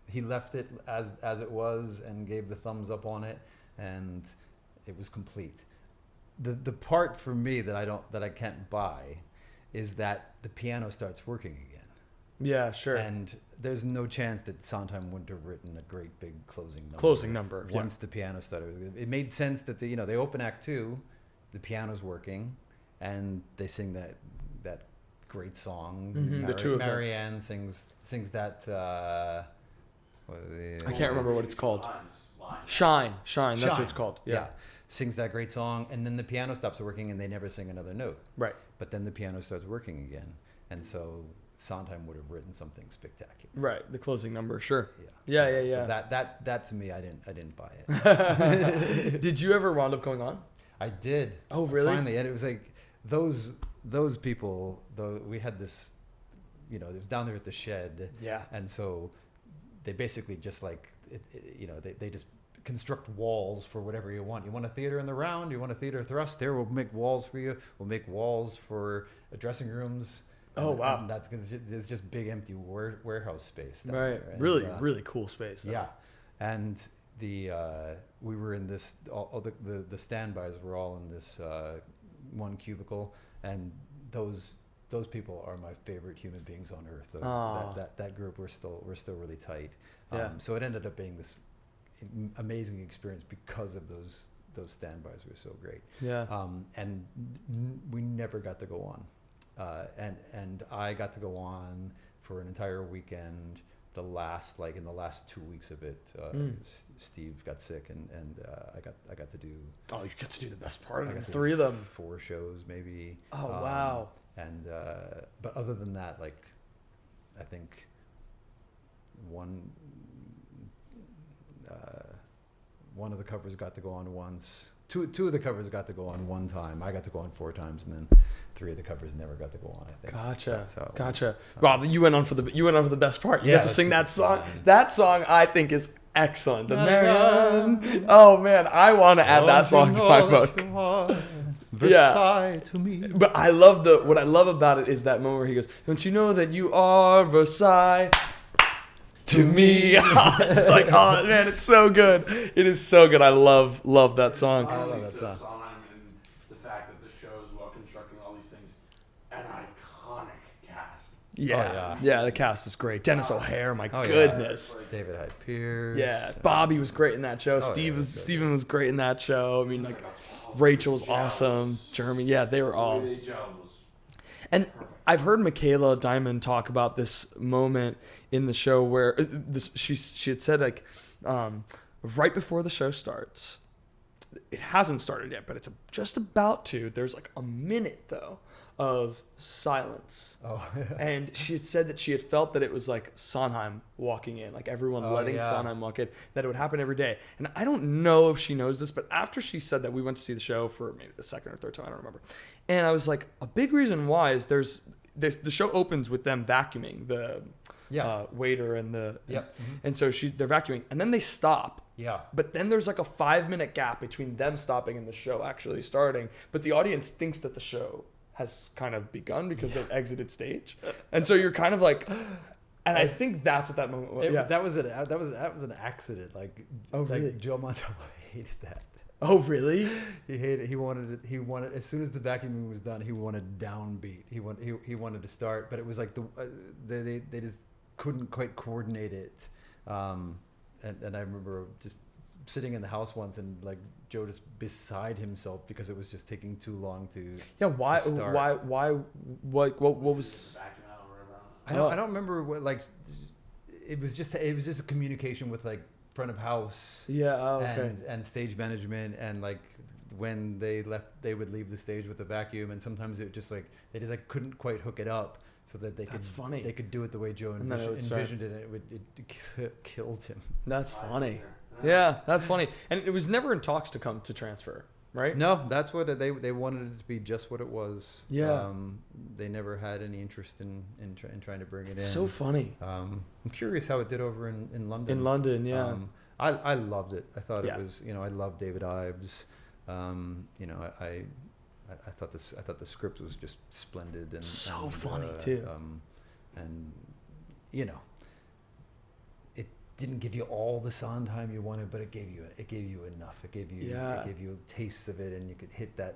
He left it as it was and gave the thumbs up on it, and it was complete. The part for me that I can't buy is that the piano starts working again. Yeah, sure. And there's no chance that Sondheim wouldn't have written a great big closing number. Yeah. Once the piano started. It made sense that they open Act 2, the piano's working, and they sing that great song. Mhm, the two of them. Marianne sings that. I can't remember what it's called. Lines. Shine. That's what Shine. it's called. Yeah. Sings that great song, and then the piano stops working, and they never sing another note. Right. But then the piano starts working again, and so Sondheim would have written something spectacular. Right. The closing number. Sure. Yeah. Yeah. So that to me, I didn't buy it. Did you ever wound up going on? I did. Oh, really? Finally, and it was like those people. Though we had this, it was down there at the shed. Yeah. And so they basically just like they just construct walls for whatever you want. You want a theater in the round? You want a theater thrust? There, we'll make walls for you. We'll make walls for dressing rooms. Oh, wow. And that's because there's just big empty warehouse space down Right. there. And, Really cool space. Though. yeah. And we were in this. All the standbys were all in this one cubicle, and those people are my favorite human beings on earth. That group we're still really tight. Yeah. So it ended up being this amazing experience because of those standbys were so great. Yeah. And we never got to go on. And I got to go on for an entire weekend. In the last 2 weeks of it, Steve got sick, and I got to do. Oh, you get to do the best part I of got it. to 3 do of them. 4 shows maybe. Oh, wow. And but other than that, like, I think one of the covers got to go on once. Two of the covers got to go on one time. I got to go on 4 times, and then 3 of the covers never got to go on. I think. Gotcha. Wow, you went on for the best part. You Yeah, got to sing that that's song. fine. That song I think is excellent. The Marianne. Oh man, I want to add that song to my book. Versailles to me. But what I love about it is that moment where he goes, "Don't you know that you are Versailles to me?" It's like, oh man, it's so good. It is so good. I love that song. I love that song. Sondheim and the fact that the show is well constructed, all these things, an iconic cast. Yeah, the cast is great. Dennis O'Hare, my Oh, yeah. goodness. David Hyde Pierce. Yeah, Bobby was great in that show. yeah, Stephen was great in that show. I mean, like, Rachel was awesome. Jeremy, yeah, they were all. The way they gelled was And perfect. I've heard Michaela Diamond talk about this moment in the show where she had said, like, right before the show starts, it hasn't started yet, but it's just about to. There's like a minute though of silence. Oh. And she had said that she had felt that it was like Sondheim walking in, like everyone letting yeah. Sondheim walk in, that it would happen every day. And I don't know if she knows this, but after she said that, we went to see the show for maybe the second or third time, I don't remember. And I was like, a big reason why is the show opens with them vacuuming the waiter and the and so they're vacuuming, and then they stop. Yeah. But then there's like a 5-minute gap between them stopping and the show actually starting. But the audience thinks that the show has kind of begun because they've exited stage, and so you're kind of like, and I think that's what that moment was. That was an accident. Like, really? Like Joe Mantello hated that. Oh, really? He wanted as soon as the vacuuming was done, he wanted downbeat. He wanted to start, but it was like they just couldn't quite coordinate it. And I remember just sitting in the house once and like Joe just beside himself because it was just taking too long to why to start. what was I don't remember what, like, it was just a communication with like front of house and stage management, and like when they left they would leave the stage with the vacuum, and sometimes it just like they just like couldn't quite hook it up so that they could do it the way Joe envisioned it, and it killed him. That's funny. Yeah, that's funny. And it was never in talks to come to transfer, right? No, that's what they wanted it to be, just what it was. Yeah. They never had any interest in trying to bring it in. So funny. I'm curious how it did over in London. In London, yeah. I loved it. I thought Yeah. it was, I love David Ives. I thought the script was just splendid and so funny too. And it didn't give you all the Sondheim you wanted, but it gave you enough. It gave you tastes of it, and you could hit that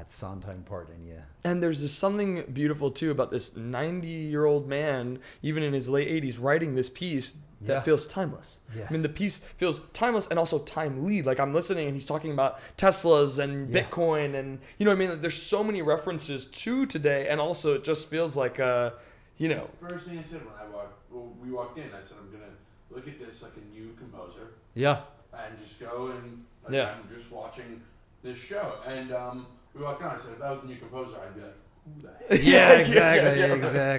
Sondheim part in you. And there's something beautiful too about this 90-year-old man, even in his late 80s, writing this piece that feels timeless. Yes. I mean, the piece feels timeless and also timely. Like, I'm listening and he's talking about Teslas and Bitcoin, and you know what I mean? Like, there's so many references to today, and also it just feels like First thing I said when we walked in, I said, I'm gonna look at this like a new composer. Yeah. And just go and I'm just watching this show. And we walked on. I said, if that was a new composer, I'd be like, who the heck?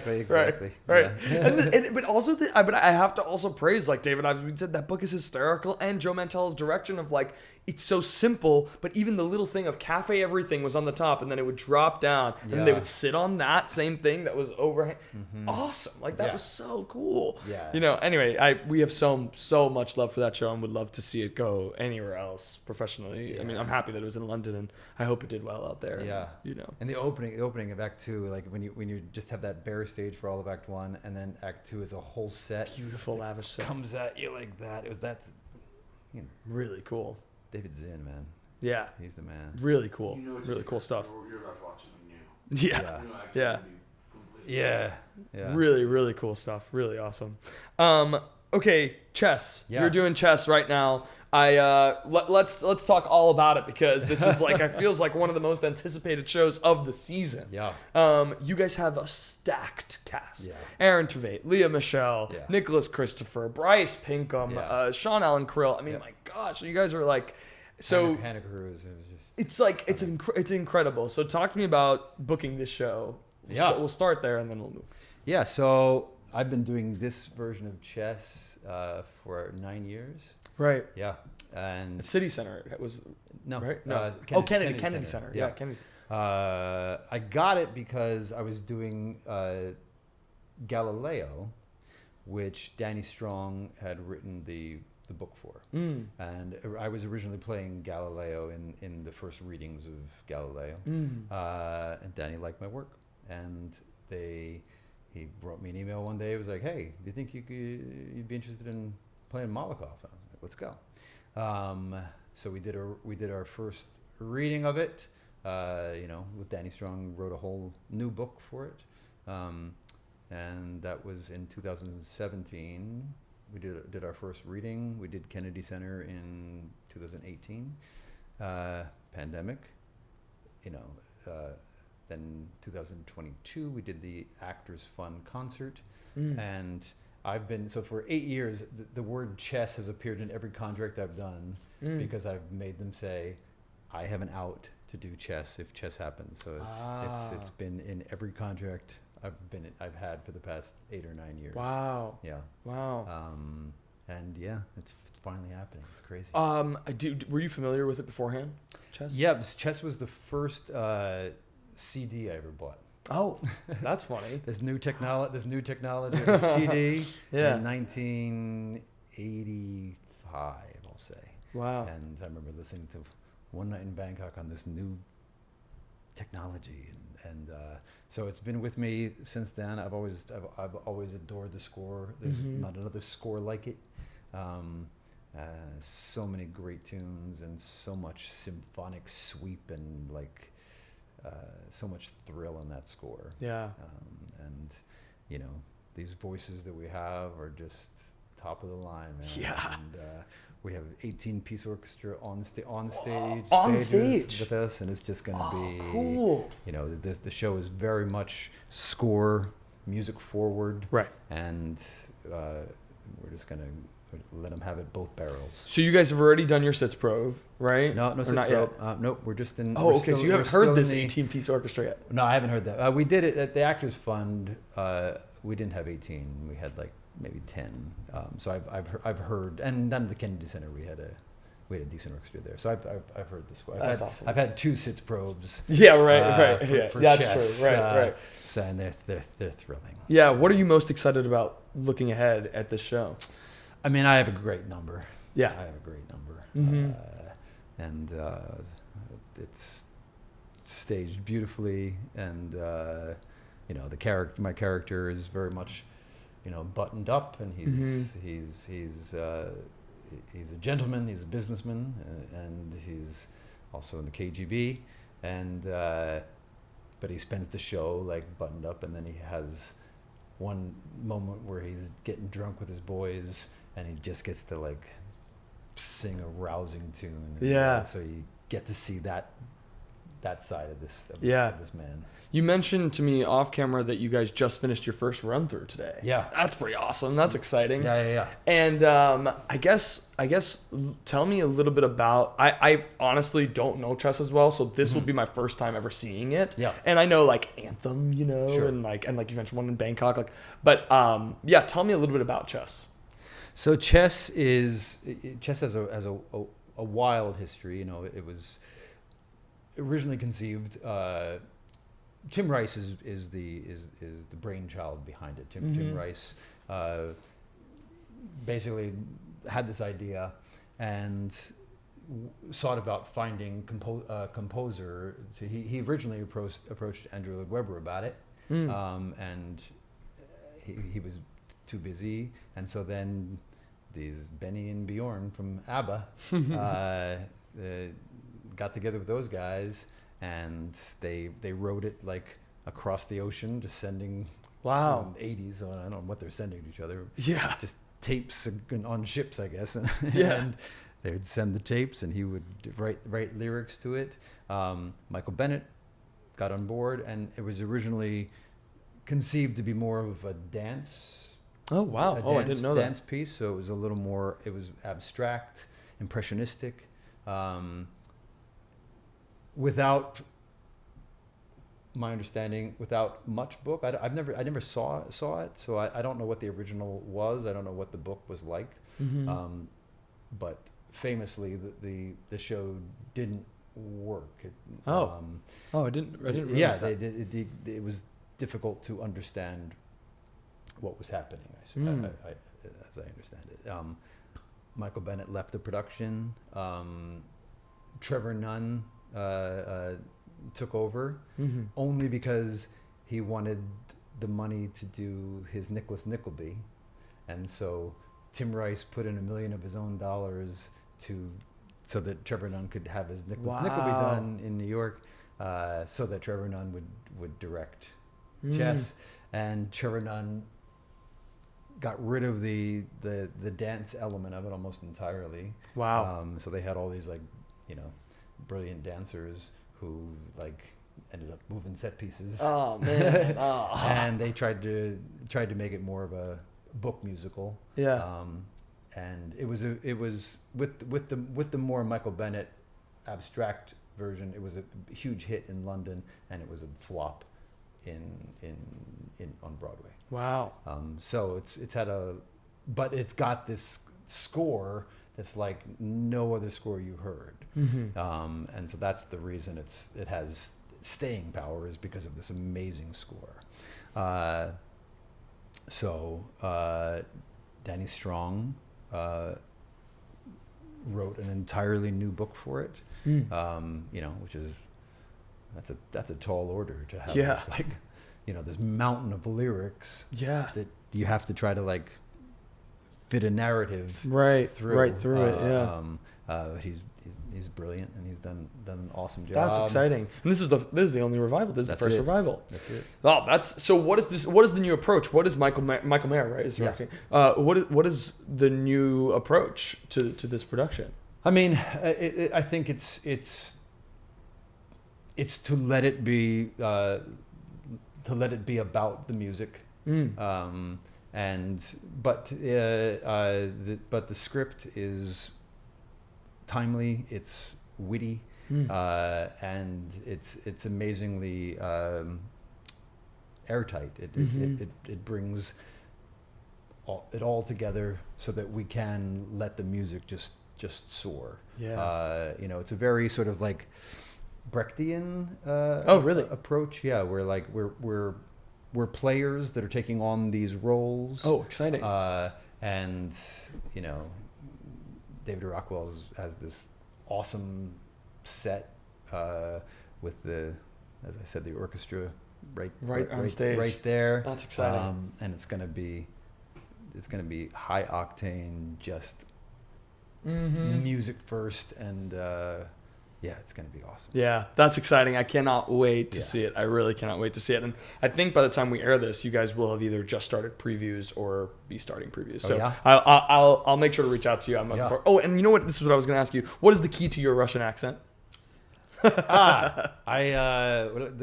Exactly. Right. Yeah. But also, but I have to also praise, like, David Ives. We said that book is hysterical, and Joe Mantello's direction of, like, it's so simple, but even the little thing of Cafe Everything was on the top, and then it would drop down, and they would sit on that same thing that was overhang. Mm-hmm. Awesome. Like, that was so cool. Yeah. Anyway, we have so much love for that show, and would love to see it go anywhere else professionally. Yeah. I mean, I'm happy that it was in London, and I hope it did well out there. Yeah. And, And the opening of Act 2, like when you just have that bare stage for all of Act 1, and then Act 2 is a whole set. Beautiful, lavish set. Comes at you like that. Really cool. David Zinn, man. Yeah. He's the man. Really cool. Really cool stuff. You're about to watch something new. Yeah. Yeah. Really, really cool stuff. Really awesome. Okay, chess. Yeah. You're doing chess right now. Let's talk all about it, because this is like, I feels like one of the most anticipated shows of the season. Yeah. You guys have a stacked cast. Yeah. Aaron Tveit, Lea Michele, Nicholas Christopher, Bryce Pinkham, Sean Allen Krill. I mean, my gosh, you guys are like, so Hannah Cruz is just. It's like it's incredible. So talk to me about booking this show. Yeah. So we'll start there and then we'll move. Yeah. So I've been doing this version of chess for 9 years. Right. Yeah. And City Center. It was no, right? No. Kennedy Center. Yeah, Kennedy. I got it because I was doing Galileo, which Danny Strong had written the book for. And I was originally playing Galileo in the first readings of Galileo. And Danny liked my work, and he wrote me an email one day. It was like, hey, do you think you'd be interested in playing Molokov? I was like, let's go. So we did our first reading of it. With Danny Strong, wrote a whole new book for it, and that was in 2017. We did our first reading. We did Kennedy Center in 2018. Pandemic, then 2022 we did the Actors Fund concert, and I've been, so for 8 years, the word chess has appeared in every contract I've done because I've made them say, I have an out to do chess if chess happens. So it's been in every contract I've had for the past 8 or 9 years. Wow. Yeah. Wow. And yeah, it's finally happening. It's crazy. Were you familiar with it beforehand? Chess? Yeah, chess was the first CD I ever bought. Oh, that's funny. This new technology of CD Yeah. in 1985, I'll say. Wow. And I remember listening to One Night in Bangkok on this new technology, and so it's been with me since then. I've always adored the score. There's not another score like it. So many great tunes and so much symphonic sweep and like so much thrill in that score. Yeah. And you know, these voices that we have are just top of the line, man. Yeah. And we have 18-piece orchestra on stage with us, and it's just going to be cool. You know, the show is very much score, music forward, right? And we're just going to let them have it both barrels. So you guys have already done your sits pro, right? No, or not yet. Nope, we're just in. Oh, okay. So you haven't heard this 18-piece orchestra yet? No, I haven't heard that. We did it at the Actors Fund. We didn't have 18. We had like maybe 10. So I've heard, and then at the Kennedy Center we had a decent orchestra there. So I've heard the score. That's awesome. I've had 2 sits probes. Yeah, right. For That's chess, true. Right. So and they're thrilling. Yeah. What are you most excited about looking ahead at this show? I mean, I have a great number. Yeah. I have a great number. And it's staged beautifully, and you know, my character is very much, you know, buttoned up, and he's a gentleman, he's a businessman, and he's also in the KGB, and but he spends the show like buttoned up, and then he has one moment where he's getting drunk with his boys, and he just gets to like sing a rousing tune. Yeah. So you get to see that side of this man. You mentioned to me off camera that you guys just finished your first run through today. Yeah. That's pretty awesome. That's exciting. Yeah. And I guess tell me a little bit about, I honestly don't know chess as well, so this will be my first time ever seeing it. Yeah. And I know like Anthem, you know, Sure. and like you mentioned one in Bangkok, like, but yeah, tell me a little bit about chess. So chess has a wild history. You know, it was originally conceived. Tim Rice is the brainchild behind it. Tim Rice basically had this idea and sought about finding composer. So he originally approached Andrew Lloyd Webber about it, and he was too busy, and so then these Benny and Bjorn from ABBA got together with those guys, and they wrote it like across the ocean, just sending. Wow. In the 80s, so I don't know what they're sending to each other. Yeah. Just tapes on ships, I guess. Yeah. And they would send the tapes, and he would write lyrics to it. Michael Bennett got on board, and it was originally conceived to be more of a dance. Oh wow! I didn't know that. Dance piece. So it was a little more. It was abstract, impressionistic, without my understanding, without much book. I never saw it. So I don't know what the original was. I don't know what the book was like. But famously, the show didn't work. I didn't realize yeah, that. it was difficult to understand what was happening, as I understand it. Michael Bennett left the production. Trevor Nunn took over, only because he wanted the money to do his Nicholas Nickleby. And so Tim Rice put in $1 million of his own dollars so that Trevor Nunn could have his Nicholas Nickleby done in New York, so that Trevor Nunn would direct chess. And Trevor Nunn got rid of the dance element of it almost entirely. Wow. So they had all these brilliant dancers who ended up moving set pieces. Oh man. And they tried to make it more of a book musical. Yeah. And it was with the more Michael Bennett abstract version. It was a huge hit in London, and it was a flop on Broadway. Wow. So but it's got this score that's like no other score you heard. And so that's the reason it has staying power, is because of this amazing score. Danny Strong wrote an entirely new book for it, which is that's a tall order to have this this mountain of lyrics that you have to try to like fit a narrative through it. He's brilliant, and he's done an awesome job. That's exciting. And this is the only revival. This is the first revival. That's it. Oh, so what is this? What is the new approach? What is Michael Mayer, right, is directing? What is the new approach to this production? I mean, I think it's to let it be about the music. But the script is timely, it's witty, and it's amazingly airtight. It brings it all together so that we can let the music just soar. It's a very sort of like Brechtian approach. Yeah, where like we're players that are taking on these roles. Oh, exciting. And David Rockwell has this awesome set with as I said, the orchestra right on stage, right there. That's exciting. And it's gonna be high octane, just music first, and it's gonna be awesome. Yeah, that's exciting. I cannot wait to see it. I really cannot wait to see it. And I think by the time we air this, you guys will have either just started previews or be starting previews. So I'll make sure to reach out to you. I'm looking for. Oh, and you know what? This is what I was going to ask you. What is the key to your Russian accent? The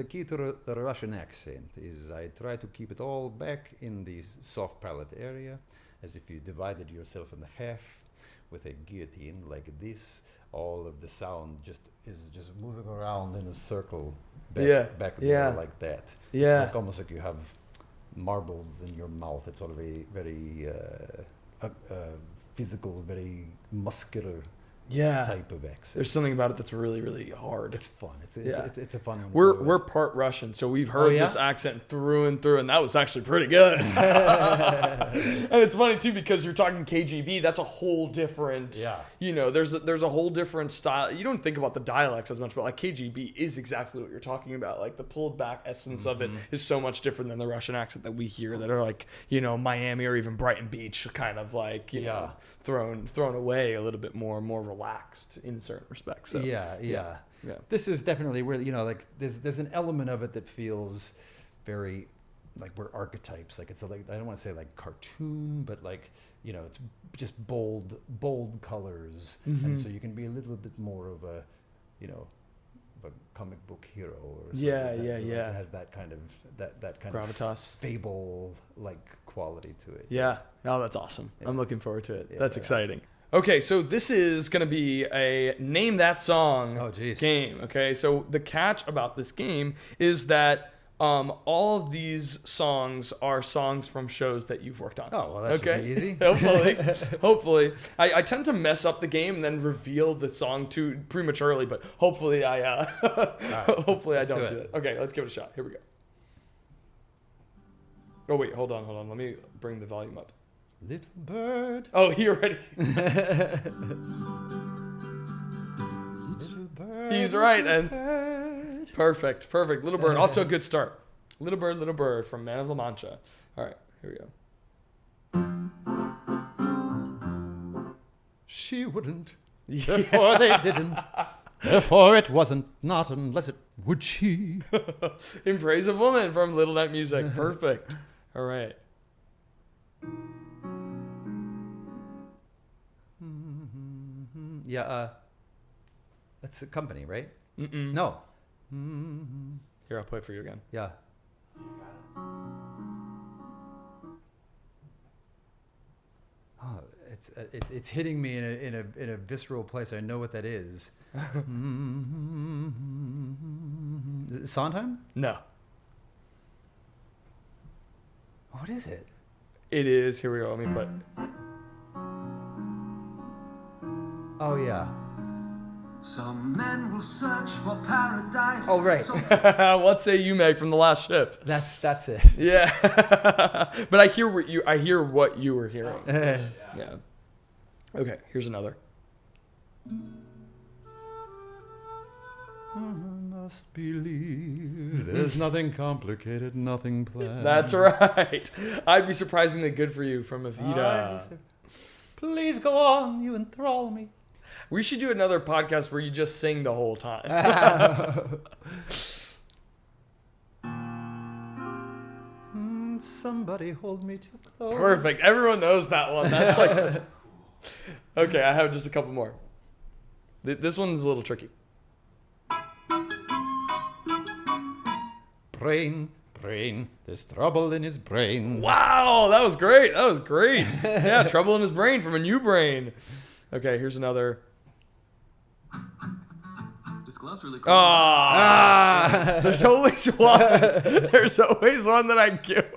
key to the Russian accent is I try to keep it all back in the soft palate area, as if you divided yourself in half with a guillotine like this. All of the sound is just moving around in a circle back there like that. Yeah. It's like almost like you have marbles in your mouth. It's all very, very physical, very muscular type of accent. There's something about it that's really, really hard. It's fun. It's a fun one. We're part Russian, so we've heard this accent through and through, and that was actually pretty good. And it's funny too, because you're talking KGB. That's a whole different. There's a whole different style. You don't think about the dialects as much, but like KGB is exactly what you're talking about. Like the pulled back essence of it is so much different than the Russian accent that we hear, that are like Miami or even Brighton Beach, kind of like thrown away a little bit more relaxed in certain respects. So this is definitely where like there's an element of it that feels very like we're archetypes. Like it's I don't want to say like cartoon, but like it's just bold colors, and so you can be a little bit more of a a comic book hero or something that has that kind of that kind gravitas, of fable like quality to it. That's awesome. I'm looking forward to it. That's exciting. Okay, so this is going to be a Name That Song game. Okay, so the catch about this game is that all of these songs are songs from shows that you've worked on. Oh, well, that should be easy. Hopefully. I tend to mess up the game and then reveal the song too prematurely, but hopefully I hopefully I don't do that. Okay, let's give it a shot. Here we go. Oh, wait, hold on. Let me bring the volume up. Little bird. Oh, you're ready. Little bird. He's right. And bird. Perfect. Little Bird, off to a good start. Little Bird from Man of La Mancha. All right, here we go. She wouldn't. Therefore they didn't. Therefore it wasn't, not unless it would she. In Praise of Woman from Little Night Music. Perfect. All right. That's a company, right? Mm-mm. No. Here, I'll play it for you again. Yeah. it's hitting me in a visceral place. I know what that is. Is it Sondheim? No. What is it? It is. Here we go. Let me put. Oh yeah. Some men will search for paradise. Oh right. What say you, Meg, from The Last Ship? That's it. Yeah. But I hear what you were hearing. Yeah. Okay, here's another. I must believe there's nothing complicated, nothing planned. That's right. I'd be surprisingly good for you from Evita. Please go on, you enthrall me. We should do another podcast where you just sing the whole time. Somebody hold me too close. Perfect. Everyone knows that one. That's like. Okay, I have just a couple more. This one's a little tricky. Brain, there's trouble in his brain. Wow, that was great. Yeah, Trouble in His Brain from A New Brain. Okay, here's another. This glove's really cool. There's always one. There's always one that I give.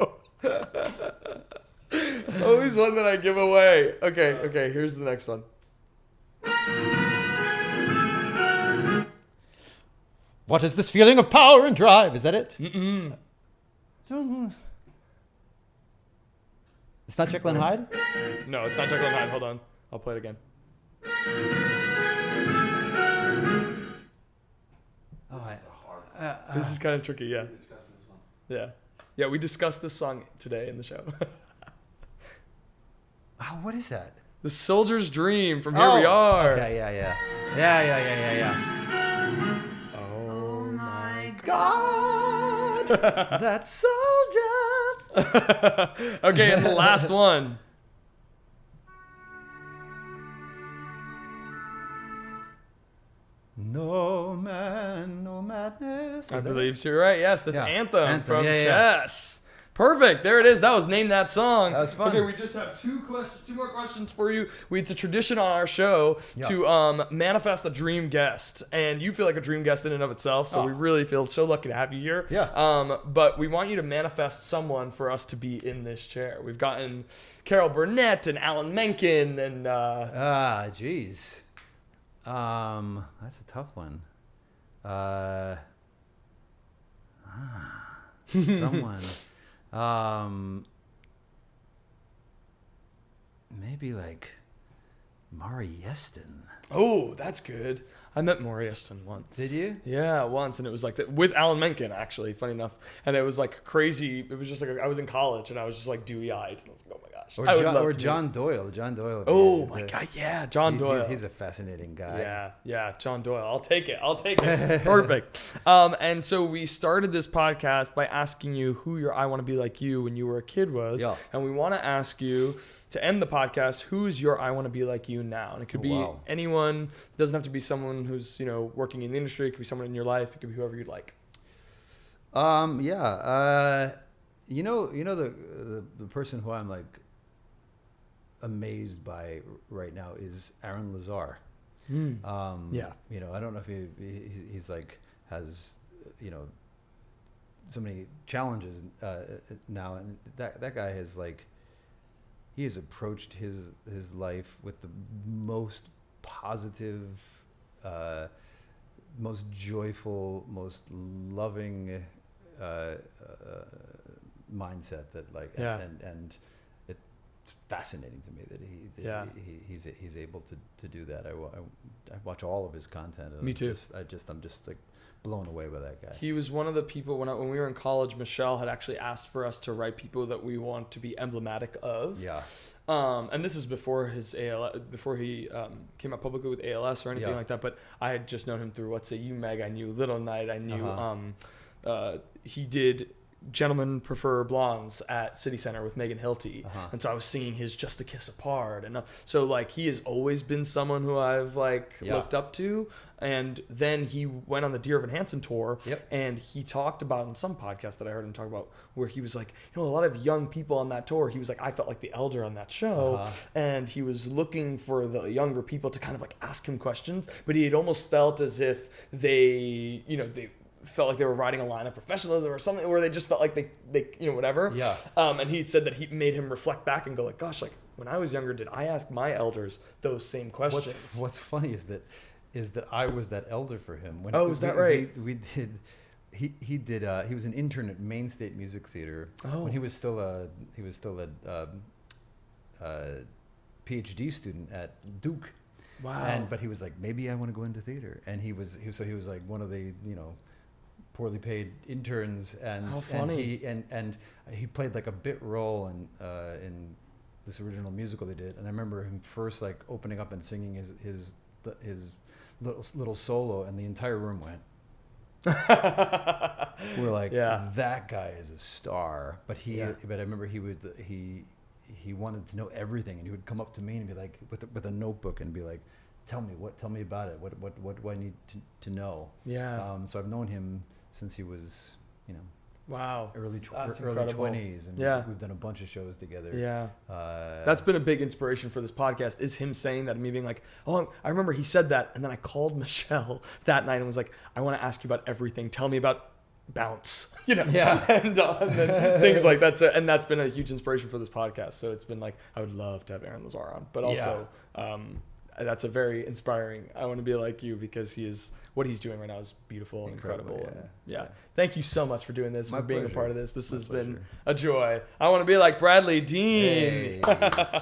Always one that I give away. Okay, here's the next one. What is this feeling of power and drive? Is that it? Mm-mm. It's not Jekyll and Hyde? No, it's not Jekyll and Hyde. Hold on. I'll play it again. This is kind of tricky, yeah. Yeah, we discussed this song today in the show. What is that? The Soldier's Dream from Here We Are. Okay, yeah. Oh my God, that soldier. Okay, and the last one. No man, no madness. I believe you're right. Yes, that's Yeah. Anthem from Yeah. Chess. Perfect. There it is. That was Name That Song. That was fun. Okay, we just have two more questions for you. It's a tradition on our show Yeah. to manifest a dream guest, and you feel like a dream guest in and of itself. So we really feel so lucky to have you here. Yeah. But we want you to manifest someone for us to be in this chair. We've gotten Carol Burnett and Alan Menken and. Geez. That's a tough one. Someone. Maybe like Mari Yeston. Oh, that's good. I met Maury Eston once. Did you? Yeah, once, and it was like with Alan Menken, actually, funny enough. And it was like crazy. It was just like I was in college, and I was just like dewy-eyed, and I was like, oh my gosh. John Doyle. John Doyle. Oh my God, yeah, John Doyle. He's a fascinating guy. Yeah, John Doyle. I'll take it. Perfect. And so we started this podcast by asking you who your I Want to Be Like You when you were a kid was. Yeah. And we want to ask you, to end the podcast, who's your I Want to Be Like You now? And it could be anyone. It doesn't have to be someone who's, working in the industry. It could be someone in your life. It could be whoever you'd like. The person who I'm like amazed by right now is Aaron Lazar. Yeah. I don't know if he's like has so many challenges now, and that guy has like he has approached his life with the most positive, most joyful, most loving mindset that like and it's fascinating to me that he's able to do that. I watch all of his content. And Me too. I'm just like blown away by that guy. He was one of the people when we were in college. Michelle had actually asked for us to write people that we want to be emblematic of. Yeah. And this is before his ALS, before he came out publicly with ALS or anything like that. But I had just known him through What Say You, Meg. I knew Little Night. I knew he did Gentlemen Prefer Blondes at City Center with Megan Hilty. Uh-huh. And so I was singing his Just a Kiss Apart. And so like he has always been someone who I've like looked up to. And then he went on the Dear Evan Hansen tour. Yep. And he talked about in some podcast that I heard him talk about where he was like, a lot of young people on that tour. He was like, I felt like the elder on that show. Uh-huh. And he was looking for the younger people to kind of like ask him questions. But he had almost felt as if they felt like they were riding a line of professionalism or something, where they just felt like they whatever. Yeah. And he said that he made him reflect back and go like, gosh, like when I was younger, did I ask my elders those same questions? What's funny is that I was that elder for him. Is that right? He was an intern at Maine State Music Theater when he was still a PhD student at Duke. Wow. But he was like, maybe I want to go into theater, and he was like one of the poorly paid interns, and how funny. and he played like a bit role in this original musical they did, and I remember him first like opening up and singing his little solo, and the entire room went. We're like, that guy is a star. But I remember he wanted to know everything, and he would come up to me and be like with a notebook and be like, tell me about it, what do I need to know. So I've known him since he was early 20s, and we've done a bunch of shows together. That's been a big inspiration for this podcast, is him saying that and me being like, oh, I remember he said that, and then I called Michelle that night and was like, I want to ask you about everything, tell me about Bounce, and then things like that. So, and that's been a huge inspiration for this podcast. So it's been like, I would love to have Aaron Lazar on, but also that's a very inspiring. I want to be like you, because what he's doing right now is beautiful and incredible. Thank you so much for doing this, for being a part of this. This has been a joy. I want to be like Bradley Dean. Hey.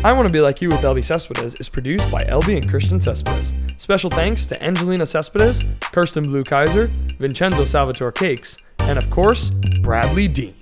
I Want to Be Like You with Elbi Cespedes is produced by Elbi and Christian Cespedes. Special thanks to Angelina Cespedes, Kirsten Blue Kaiser, Vincenzo Salvatore Cakes, and of course, Bradley Dean.